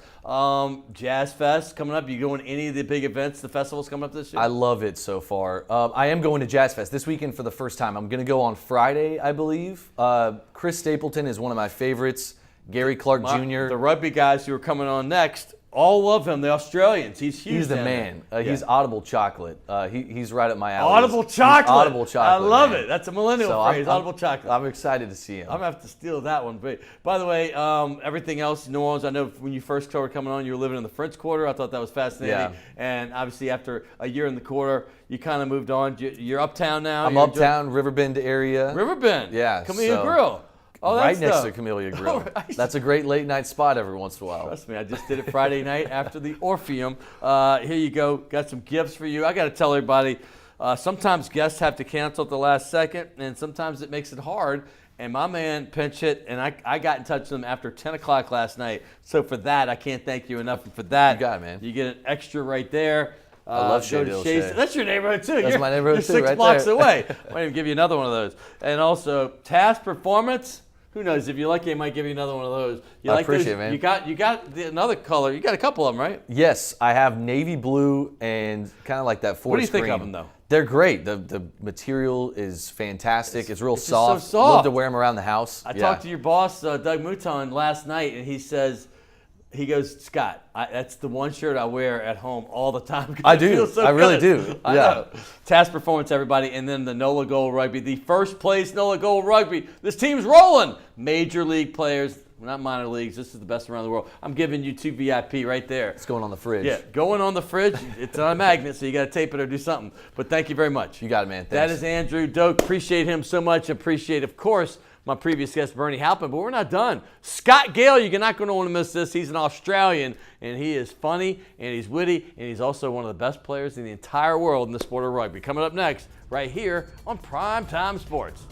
Jazz Fest coming up. You going to any of the big events, the festivals coming up this year? I love it so far. I am going to Jazz Fest this weekend for the first time. I'm going to go on Friday, I believe. Chris Stapleton is one of my favorites. Gary Clark Jr. The rugby guys who are coming on next all love him. The Australians. He's huge. He's the down man. there. He's Audible Chocolate. He's right up my alley. Audible Chocolate. He's Audible Chocolate. I love man. it. That's a millennial phrase. Audible Chocolate. I'm excited to see him. I'm going to have to steal that one. But by the way, everything else, New Orleans, I know when you first started coming on, you were living in the French Quarter. I thought that was fascinating. Yeah. And obviously after a year in the Quarter, you kind of moved on. You're uptown now. I'm uptown, Riverbend area. Riverbend. Yeah. Camellia Grill. Oh, right that's next to Camellia Grill. That's a great late night spot every once in a while. Trust me, I just did it Friday night after the Orpheum. Here you go. Got some gifts for you. I got to tell everybody, sometimes guests have to cancel at the last second, and sometimes it makes it hard. And my man pinch hit, and I got in touch with him after 10 o'clock last night. So for that, I can't thank you enough. And for that, You got it, man. You get an extra right there. I love Shea Delche. That's your neighborhood, too. That's my neighborhood, you're too, 6 right blocks there. away. Might even give you another one of those. And also, Task Performance. Who knows? If you like it, I might give you another one of those. You I like appreciate those? it, man. You got another color. You got a couple of them, right? Yes, I have navy blue and kind of like that forest What do you think green. of them, though? They're great. The material is fantastic. It's real just soft. so soft. Love to wear them around the house. I talked to your boss, Doug Mouton, last night, and he goes, Scott, that's the one shirt I wear at home all the time. I do. It feels so I really good. do. I Yeah. know. Task Performance, everybody, and then the NOLA Gold Rugby, the first place NOLA Gold Rugby. This team's rolling. Major league players, not minor leagues. This is the best around the world. I'm giving you 2 VIP right there. It's going on the fridge. Yeah, going on the fridge. It's on a magnet, so you got to tape it or do something. But thank you very much. You got it, man. Thanks. That is Andrew Doak. Appreciate him so much. Appreciate, of course, my previous guest, Bernie Halprin, but we're not done. Scott Gayle, you're not going to want to miss this. He's an Australian, and he is funny, and he's witty, and he's also one of the best players in the entire world in the sport of rugby. Coming up next, right here on Prime Time Sports.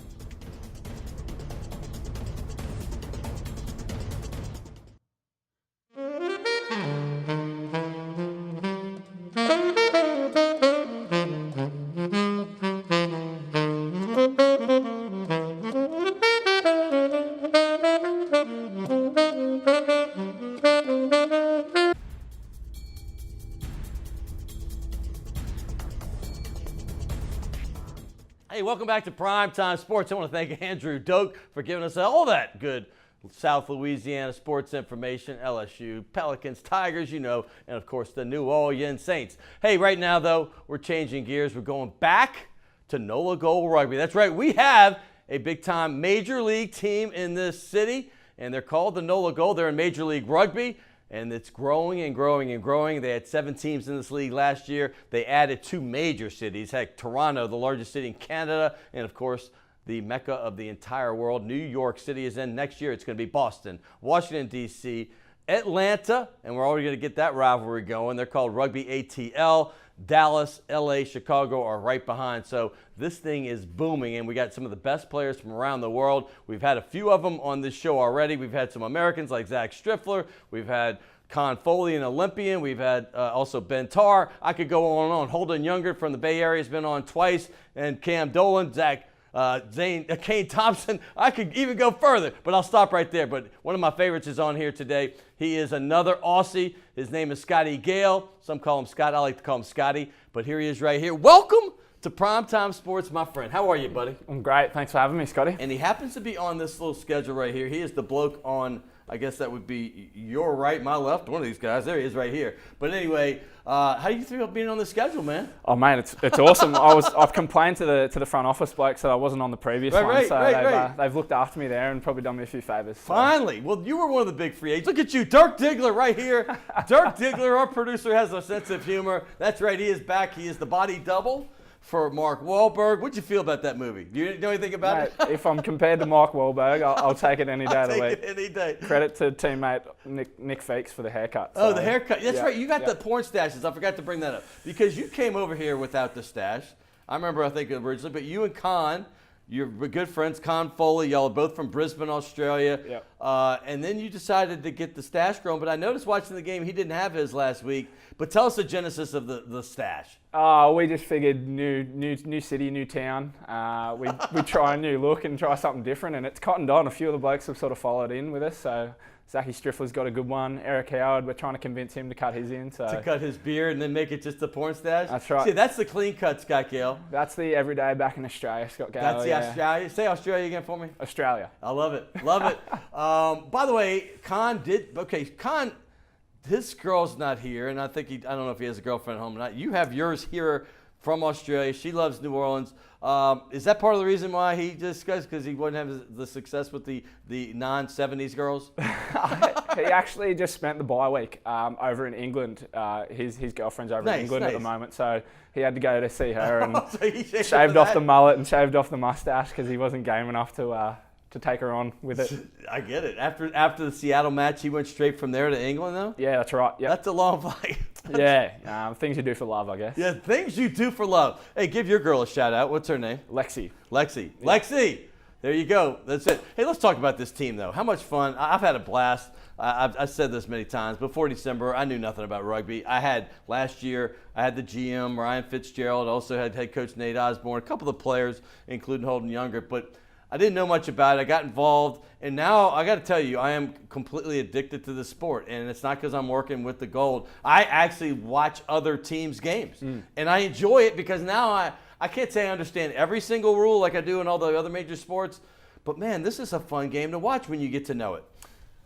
Hey, welcome back to Primetime Sports. I want to thank Andrew Doak for giving us all that good South Louisiana sports information, LSU, Pelicans, Tigers, and of course the New Orleans Saints. Hey, right now, though, we're changing gears. We're going back to NOLA Gold Rugby. That's right, we have a big-time major league team in this city, and they're called the NOLA Gold. They're in Major League Rugby, and it's growing and growing and growing. They had 7 teams in this league last year. They added 2 major cities, heck, Toronto, the largest city in Canada, and of course, the mecca of the entire world. New York City is in. Next year, it's going to be Boston, Washington, D.C., Atlanta, and we're already going to get that rivalry going. They're called Rugby ATL. Dallas, LA, Chicago are right behind. So this thing is booming, and we got some of the best players from around the world. We've had a few of them on this show already. We've had some Americans like Zach Striffler. We've had Con Foley, an Olympian. We've had also Ben Tarr. I could go on and on. Holden Younger from the Bay Area has been on twice, and Cam Dolan, Kane Thompson. I could even go further, but I'll stop right there. But one of my favorites is on here today. He is another Aussie. His name is Scotty Gayle. Some call him Scott. I like to call him Scotty. But here he is right here. Welcome to Primetime Sports, my friend. How are you, buddy? I'm great. Thanks for having me, Scotty. And he happens to be on this little schedule right here. He is the bloke on, I guess that would be your right, my left, one of these guys. There he is right here. But anyway, how do you feel about being on the schedule, man? Oh, man, it's awesome. I've complained to the front office blokes that I wasn't on the previous one, so they've looked after me there and probably done me a few favors. So. Finally. Well, you were one of the big free agents. Look at you, Dirk Diggler right here. Dirk Diggler, our producer, has a sense of humor. That's right, he is back. He is the body double for Mark Wahlberg. What'd you feel about that movie? Do you know anything about it? If I'm compared to Mark Wahlberg, I'll take it any day of the week. I'll take it any day. Credit to teammate Nick Feeks for the haircut. So. Oh, the haircut. That's right. You got the porn stashes. I forgot to bring that up. Because you came over here without the stash. I remember, I think, originally. But you and Con, you're good friends. Con Foley, y'all are both from Brisbane, Australia. Yep. And then you decided to get the stash grown. But I noticed watching the game, he didn't have his last week. But tell us the genesis of the stash. We just figured new city, new town. We try a new look and try something different, and it's cottoned on. A few of the blokes have sort of followed in with us. So Zachy Striffler's got a good one. Eric Howard, we're trying to convince him to cut his in. So to cut his beard and then make it just a porn stash? That's right. See, that's the clean cut, Scott Gayle. That's the everyday back in Australia, Scott Gayle. That's the Australia. Say Australia again for me. Australia. I love it. Love it. By the way, Con, his girl's not here, and I don't know if he has a girlfriend at home or not. You have yours here from Australia. She loves New Orleans. Is that part of the reason why he just goes? Because he wouldn't have the success with the non-70s girls? He actually just spent the bye week over in England. His girlfriend's over in England at the moment, so he had to go to see her and So he shaved off the mullet and shaved off the mustache because he wasn't game enough to take her on with it. I get it. After the Seattle match, he went straight from there to England, though? Yeah, that's right. Yep. That's a long flight. Yeah, things you do for love, I guess. Yeah, things you do for love. Hey, give your girl a shout out. What's her name? Lexi. Yeah. Lexi. There you go. That's it. Hey, let's talk about this team, though. How much fun. I've had a blast. I've said this many times. Before December, I knew nothing about rugby. Last year, I had the GM, Ryan Fitzgerald. I also had head coach Nate Osborne, a couple of players, including Holden Younger. But I didn't know much about it. I got involved, and now I got to tell you, I am completely addicted to the sport, and it's not because I'm working with the Gold. I actually watch other teams' games, and I enjoy it because now I can't say I understand every single rule like I do in all the other major sports, but man, this is a fun game to watch when you get to know it.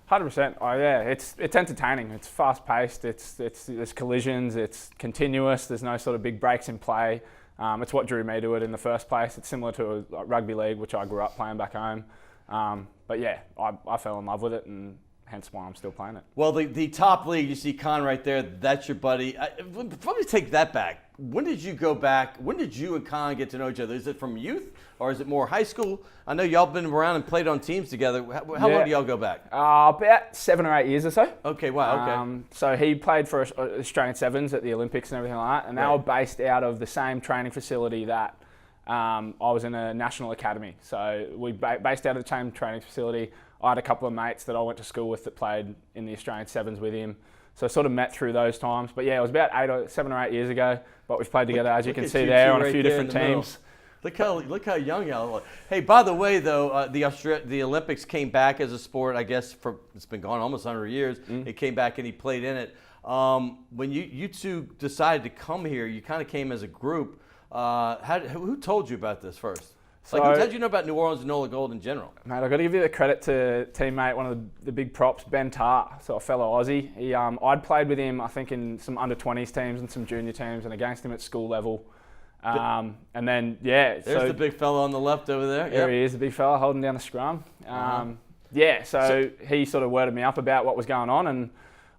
100%. Oh yeah, it's entertaining. It's fast-paced. There's collisions. It's continuous. There's no sort of big breaks in play. It's what drew me to it in the first place. It's similar to a rugby league, which I grew up playing back home. But yeah, I fell in love with it, and hence why I'm still playing it. Well, the top league, you see Con right there. That's your buddy. Let me take that back. When did you go back? When did you and Con get to know each other? Is it from youth or is it more high school? I know y'all been around and played on teams together. How long do y'all go back? About 7 or 8 years or so. Okay, wow, okay. So he played for Australian Sevens at the Olympics and everything like that, and they were based out of the same training facility that I was in a national academy. So we based out of the same training facility. I had a couple of mates that I went to school with that played in the Australian Sevens with him. So I sort of met through those times. But yeah, it was about 7 or 8 years ago. But we've played together, as you can see there, on a few different teams. Look how young y'all are. Hey, by the way, though, the Olympics came back as a sport, I guess, it's been gone almost 100 years. It came back and he played in it. When you two decided to come here, you kind of came as a group. Who told you about this first? Who did you know about New Orleans and NOLA Gold in general? Mate, I've got to give you the credit to teammate, one of the big props, Ben Tarr, so a fellow Aussie. I'd played with him, I think, in some under-20s teams and some junior teams and against him at school level. And then, there's the big fella on the left over there. There he is, the big fella holding down the scrum. So he sort of worded me up about what was going on, and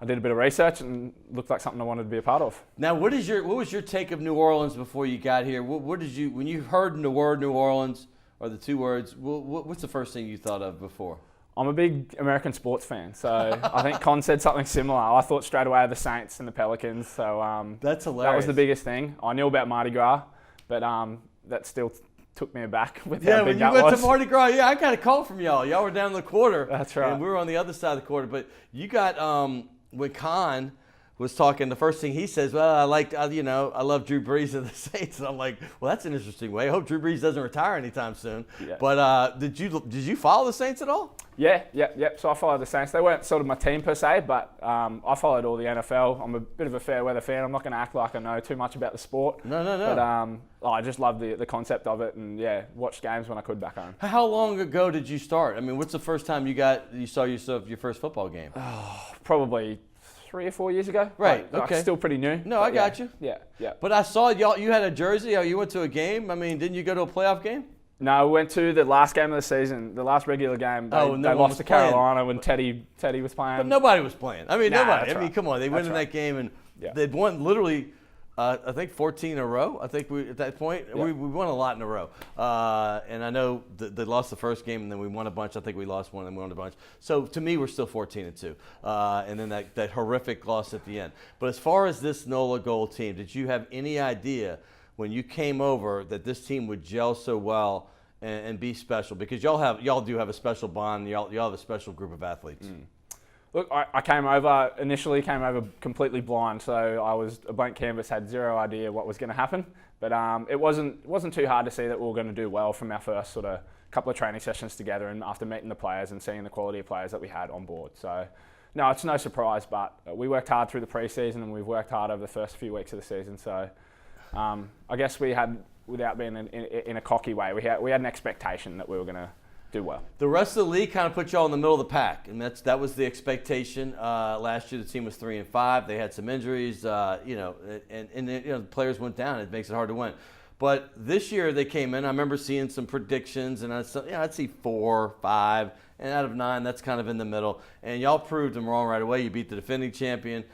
I did a bit of research and looked like something I wanted to be a part of. Now, what was your take of New Orleans before you got here? What did you, when you heard the word New Orleans or the two words, what's the first thing you thought of before? I'm a big American sports fan, so I think Con said something similar. I thought straight away of the Saints and the Pelicans, so that's hilarious. That was the biggest thing. I knew about Mardi Gras, but that still took me aback with how big that was. Yeah, when you went to Mardi Gras, I got a call from y'all. Y'all were down the quarter. That's right. And we were on the other side of the quarter. But you got, when Con was talking, the first thing he says, well, I love Drew Brees of the Saints. And I'm like, well, that's an interesting way. I hope Drew Brees doesn't retire anytime soon. Yeah. But did you follow the Saints at all? Yeah. So I followed the Saints. They weren't sort of my team per se, but I followed all the NFL. I'm a bit of a fair weather fan. I'm not going to act like I know too much about the sport. No. But I just loved the concept of it, and watched games when I could back home. How long ago did you start? I mean, what's the first time you saw yourself your first football game? Probably 3 or 4 years ago. Right. Okay. Still pretty new. No, I got you. Yeah. But I saw you had a jersey. You went to a game. I mean, didn't you go to a playoff game? No, we went to the last game of the season, the last regular game. They lost to Carolina when Teddy was playing. But nobody was playing. I mean, nobody. I mean, come on. They went in that game, and they'd won literally, I think, 14 in a row. I think at that point, we won a lot in a row. And I know they lost the first game, and then we won a bunch. I think we lost one, and we won a bunch. So to me, we're still 14-2. And then that horrific loss at the end. But as far as this NOLA Gold team, did you have any idea when you came over that this team would gel so well and be special? Because y'all do have a special bond. Y'all have a special group of athletes. Look, I initially came over completely blind, so I was a blank canvas, had zero idea what was going to happen. But it wasn't too hard to see that we were going to do well from our first sort of couple of training sessions together, and after meeting the players and seeing the quality of players that we had on board. So no, it's no surprise, but we worked hard through the preseason, and we've worked hard over the first few weeks of the season. So I guess we had, without being in a cocky way, we had an expectation that we were going to do well. The rest of the league kind of put y'all in the middle of the pack, and that was the expectation. Last year the team was 3-5. They had some injuries, and the players went down. It makes it hard to win. But this year they came in. I remember seeing some predictions, and I'd see 4, 5, and out of 9, that's kind of in the middle. And y'all proved them wrong right away. You beat the defending champion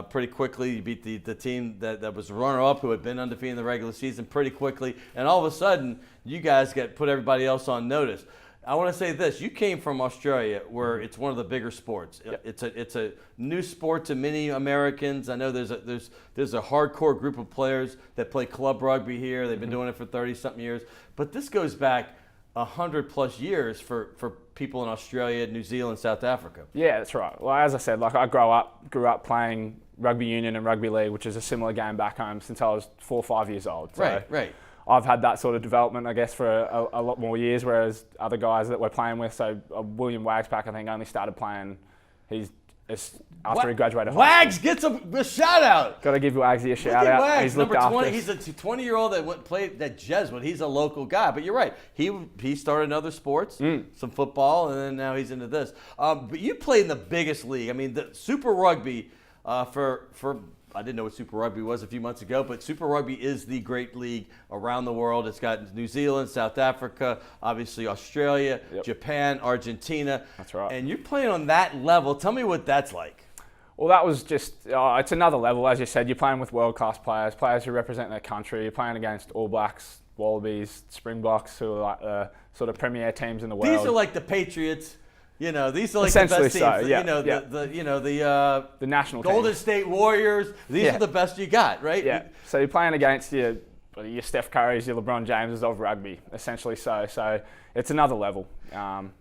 pretty quickly. You beat the team that was runner-up, who had been undefeated in the regular season, pretty quickly. And all of a sudden, you guys put everybody else on notice. I want to say this. You came from Australia, where it's one of the bigger sports. Yep. It's a new sport to many Americans. I know there's a hardcore group of players that play club rugby here. They've been doing it for 30-something years. But this goes back 100+ years for people in Australia, New Zealand, South Africa. Yeah, that's right. Well, as I said, I grew up playing rugby union and rugby league, which is a similar game back home, since I was 4 or 5 years old. So right. I've had that sort of development, I guess, for a lot more years, whereas other guys that we're playing with, so William Wagspack, I think, only started playing, after he graduated Wags gets a shout out. Got to give Wagsy a shout out. Wags, he's looked after 20. He's a 20-year-old that played at Jesuit. He's a local guy. But you're right. He started other sports, some football, and then now he's into this. But you played in the biggest league. I mean, the Super Rugby for I didn't know what Super Rugby was a few months ago, but Super Rugby is the great league around the world. It's got New Zealand, South Africa, obviously Australia, Japan, Argentina. That's right. And you're playing on that level. Tell me what that's like. Well, that was just, it's another level. As you said, you're playing with world-class players who represent their country. You're playing against All Blacks, Wallabies, Springboks, who are like the sort of premier teams in the world. These are like the Patriots. These are like the best teams. The national Golden teams. State Warriors. These are the best you got, right? Yeah. So you're playing against your Steph Currys, your LeBron Jameses of rugby, essentially. So it's another level. And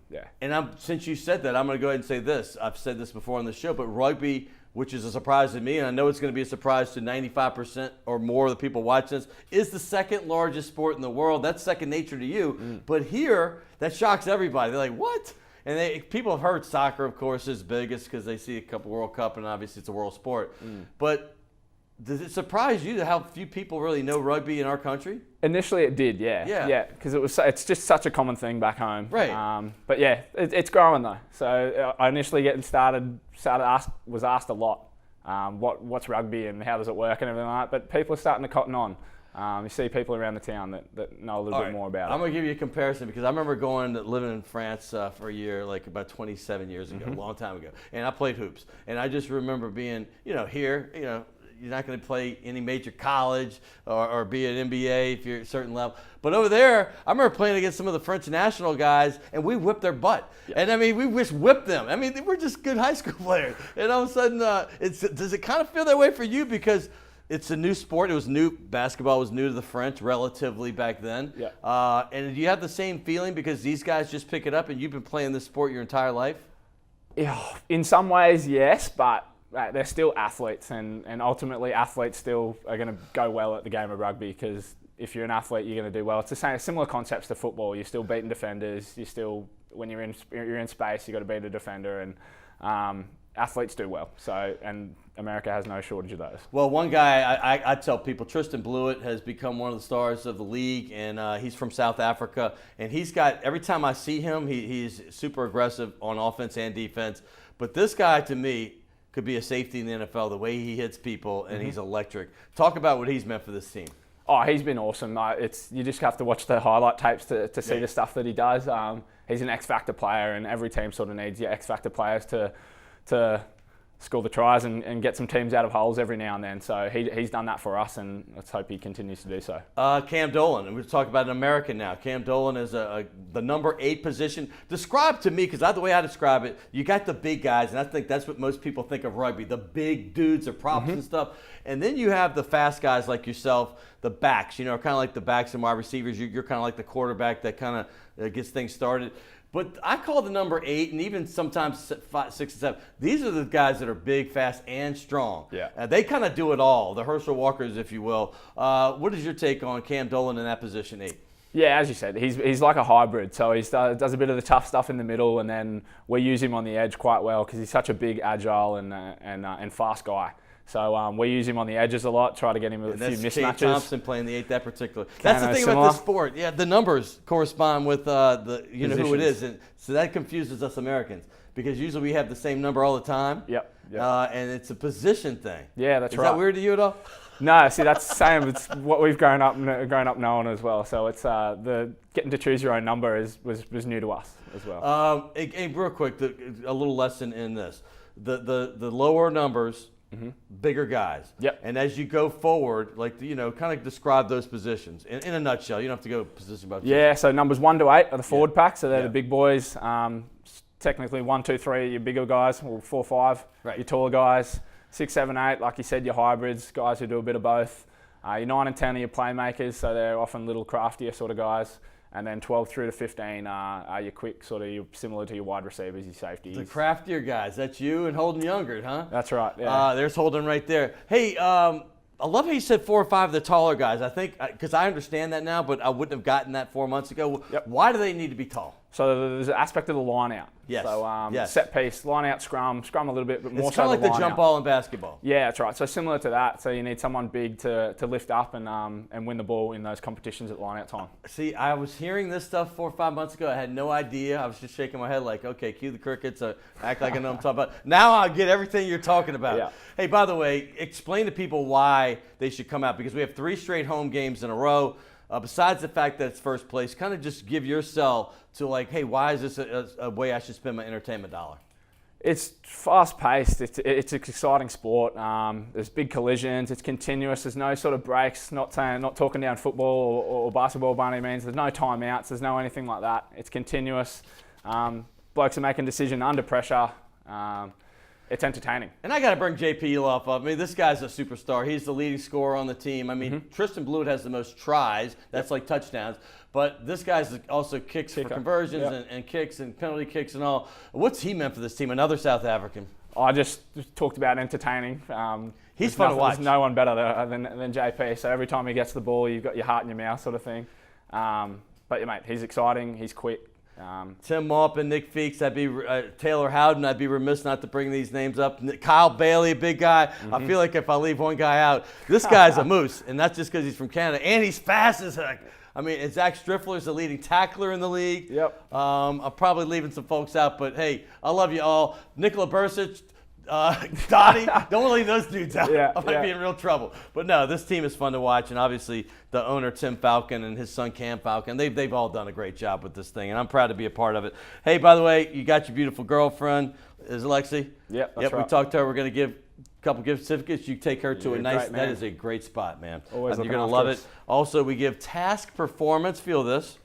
since you said that, I'm going to go ahead and say this. I've said this before on the show, but rugby, which is a surprise to me, and I know it's going to be a surprise to 95% or more of the people watching this, is the second largest sport in the world. That's second nature to you. But here, that shocks everybody. They're like, what? And people have heard soccer, of course, is biggest because they see a couple World Cup, and obviously it's a world sport. But does it surprise you how few people really know rugby in our country? Initially, it did, yeah, because it's just such a common thing back home. Right. But yeah, it's growing though. So I initially was asked a lot, what's rugby and how does it work and everything like that. But people are starting to cotton on. You see people around the town that know a little bit more about it. I'm going to give you a comparison because I remember living in France for a year, like about 27 years ago, a long time ago. And I played hoops. And I just remember being, here, you're not going to play any major college or be an NBA if you're at a certain level. But over there, I remember playing against some of the French national guys, and we whipped their butt. Yeah. And, we just whipped them. They were just good high school players. And all of a sudden, does it kind of feel that way for you? Because it's a new sport. It was new. Basketball was new to the French relatively back then. Yeah. And do you have the same feeling because these guys just pick it up and you've been playing this sport your entire life? Yeah, in some ways, yes, but they're still athletes, and ultimately athletes still are going to go well at the game of rugby because if you're an athlete, you're going to do well. It's the same, similar concepts to football. You're still beating defenders. You still, when you're in space, you got to beat a defender, and athletes do well. So, and America has no shortage of those. Well, one guy I tell people, Tristan Blewett has become one of the stars of the league, and he's from South Africa. And he's got, every time I see him, he's super aggressive on offense and defense. But this guy, to me, could be a safety in the NFL, the way he hits people, and he's electric. Talk about what he's meant for this team. Oh, he's been awesome. You just have to watch the highlight tapes to see the stuff that he does. He's an X-Factor player, and every team sort of needs your X-Factor players to score the tries and get some teams out of holes every now and then. So he's done that for us, and let's hope he continues to do so. Cam Dolan, and we're talking about an American now. Cam Dolan is the number 8 position. Describe to me, because the way I describe it, you got the big guys, and I think that's what most people think of rugby, the big dudes, the props and stuff. And then you have the fast guys like yourself, the backs, kind of like the backs and wide receivers. You're kind of like the quarterback that kind of gets things started. But I call the number 8 and even sometimes 5, 6, and 7. These are the guys that are big, fast, and strong. Yeah. They kind of do it all, the Herschel Walkers, if you will. What is your take on Cam Dolan in that position 8? Yeah, as you said, he's like a hybrid. So he does a bit of the tough stuff in the middle, and then we use him on the edge quite well because he's such a big, agile, and fast guy. So we use him on the edges a lot, try to get him a few mismatches. That's Thompson playing the 8 that particular. That's the thing about this sport. Yeah, the numbers correspond with the who it is, and so that confuses us Americans because usually we have the same number all the time. Yep. And it's a position thing. Yeah, that's right. Is that weird to you at all? No, see, that's the same. It's what we've grown up knowing as well. So it's the getting to choose your own number was new to us as well. Hey, real quick, a little lesson in this: the lower numbers. Bigger guys. Yep. And as you go forward, kind of describe those positions in a nutshell. You don't have to go position by position. Yeah, so numbers 1 to 8 are the forward pack, so they're the big boys. Technically 1, 2, 3 are your bigger guys, or 4, 5, your taller guys. 6, 7, 8, like you said, your hybrids, guys who do a bit of both. Your 9 and 10 are your playmakers, so they're often little craftier sort of guys. And then 12 through to 15 are your quick, sort of similar to your wide receivers, your safeties. The craftier guys. That's you and Holden Younger, huh? That's right, yeah. There's Holden right there. Hey, I love how you said 4 or 5 of the taller guys. I think, because I understand that now, but I wouldn't have gotten that 4 months ago. Yep. Why do they need to be tall? So there's an aspect of the line out. Yes. So set piece, line out, scrum a little bit, but more so it's kind of like the jump ball in basketball. Yeah, that's right. So similar to that. So you need someone big to lift up and win the ball in those competitions at line out time. See, I was hearing this stuff 4 or 5 months ago. I had no idea. I was just shaking my head like, okay, cue the crickets. Act like I know what I'm talking about. Now I get everything you're talking about. Yeah. Hey, by the way, explain to people why they should come out because we have 3 straight home games in a row. Besides the fact that it's first place, kind of just give your sell to hey, why is this a way I should spend my entertainment dollar? It's fast-paced. It's an exciting sport. There's big collisions. It's continuous. There's no sort of breaks. Not talking down football or basketball by any means. There's no timeouts. There's no anything like that. It's continuous. Blokes are making decisions under pressure. It's entertaining. And I got to bring JP Eloff up. This guy's a superstar. He's the leading scorer on the team. Tristan Blewett has the most tries. That's like touchdowns. But this guy's also kicks for conversions and kicks and penalty kicks and all. What's he meant for this team? Another South African. I just talked about entertaining. He's fun to watch. There's no one better than JP. So every time he gets the ball, you've got your heart in your mouth sort of thing. But, mate, he's exciting. He's quick. Tim Maupin, Nick Feeks, Taylor Howden. I'd be remiss not to bring these names up. Kyle Bailey, a big guy. I feel like if I leave one guy out, this guy's a moose, and that's just because he's from Canada, and he's fast as heck. Zach Striffler's the leading tackler in the league. Yep. I'm probably leaving some folks out, but hey, I love you all. Nikola Bursic, Dottie, don't leave those dudes out. Yeah, I might be in real trouble. But no, this team is fun to watch, and obviously the owner, Tim Falcon, and his son, Cam Falcon, they've all done a great job with this thing, and I'm proud to be a part of it. Hey, by the way, you got your beautiful girlfriend, is it Lexi? Yep, that's right. We talked to her. We're going to give a couple gift certificates. You take her to a nice, great, man. that is a great spot, man. Always You're looking going to after love us. it. Also, we give Task Performance. Feel this.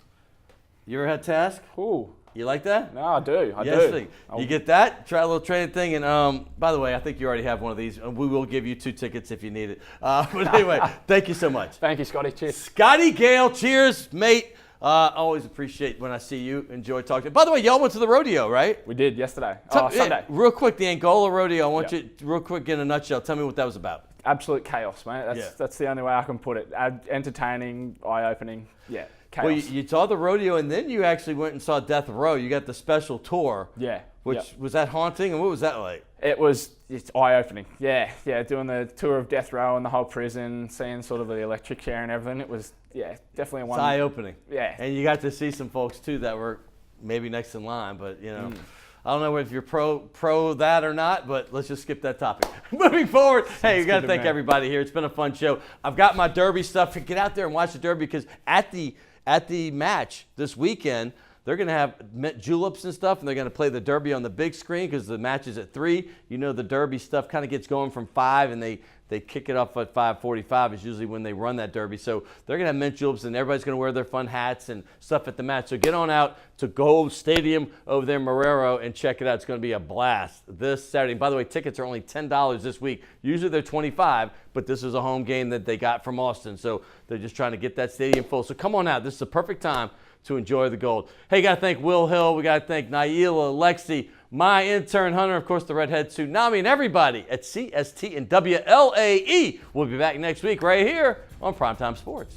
You ever had Task? Ooh. You like that? No, I do. I Yes, do. you get that. Try a little training thing. And by the way, I think you already have one of these. We will give you 2 tickets if you need it. But anyway, thank you so much. Thank you, Scotty. Cheers. Scotty Gayle, cheers, mate. Always appreciate when I see you. Enjoy talking. By the way, y'all went to the rodeo, right? We did yesterday. Yeah, Sunday. real quick, the Angola rodeo. I want you, real quick, in a nutshell, tell me what that was about. Absolute chaos, mate. That's the only way I can put it. Entertaining, eye-opening. Yeah, chaos. Well, you saw the rodeo, and then you actually went and saw Death Row. You got the special tour. Yeah. Which was that haunting, and what was that like? It's eye-opening. Yeah, doing the tour of Death Row and the whole prison, seeing sort of the electric chair and everything. It was, definitely a one. It's eye-opening. Yeah. And you got to see some folks, too, that were maybe next in line, but, you know. I don't know if you're pro that or not, but let's just skip that topic. Moving forward, hey, you got to thank everybody here. It's been a fun show. I've got my Derby stuff. Get out there and watch the Derby, because at the match this weekend, they're going to have juleps and stuff, and they're going to play the Derby on the big screen because the match is at 3. You know, the Derby stuff kind of gets going from 5, and they kick it off at 5:45 is usually when they run that Derby. So they're going to have mint juleps, and everybody's going to wear their fun hats and stuff at the match. So get on out to Gold Stadium over there in Marrero and check it out. It's going to be a blast this Saturday. By the way, tickets are only $10 this week. Usually they're $25, but this is a home game that they got from Austin. So they're just trying to get that stadium full. So come on out. This is the perfect time to enjoy the gold. Hey, got to thank Will Hill. We got to thank Naila, Lexi, my intern Hunter, of course, the redhead Tsunami, and everybody at CST and WLAE. We'll be back next week right here on Primetime Sports.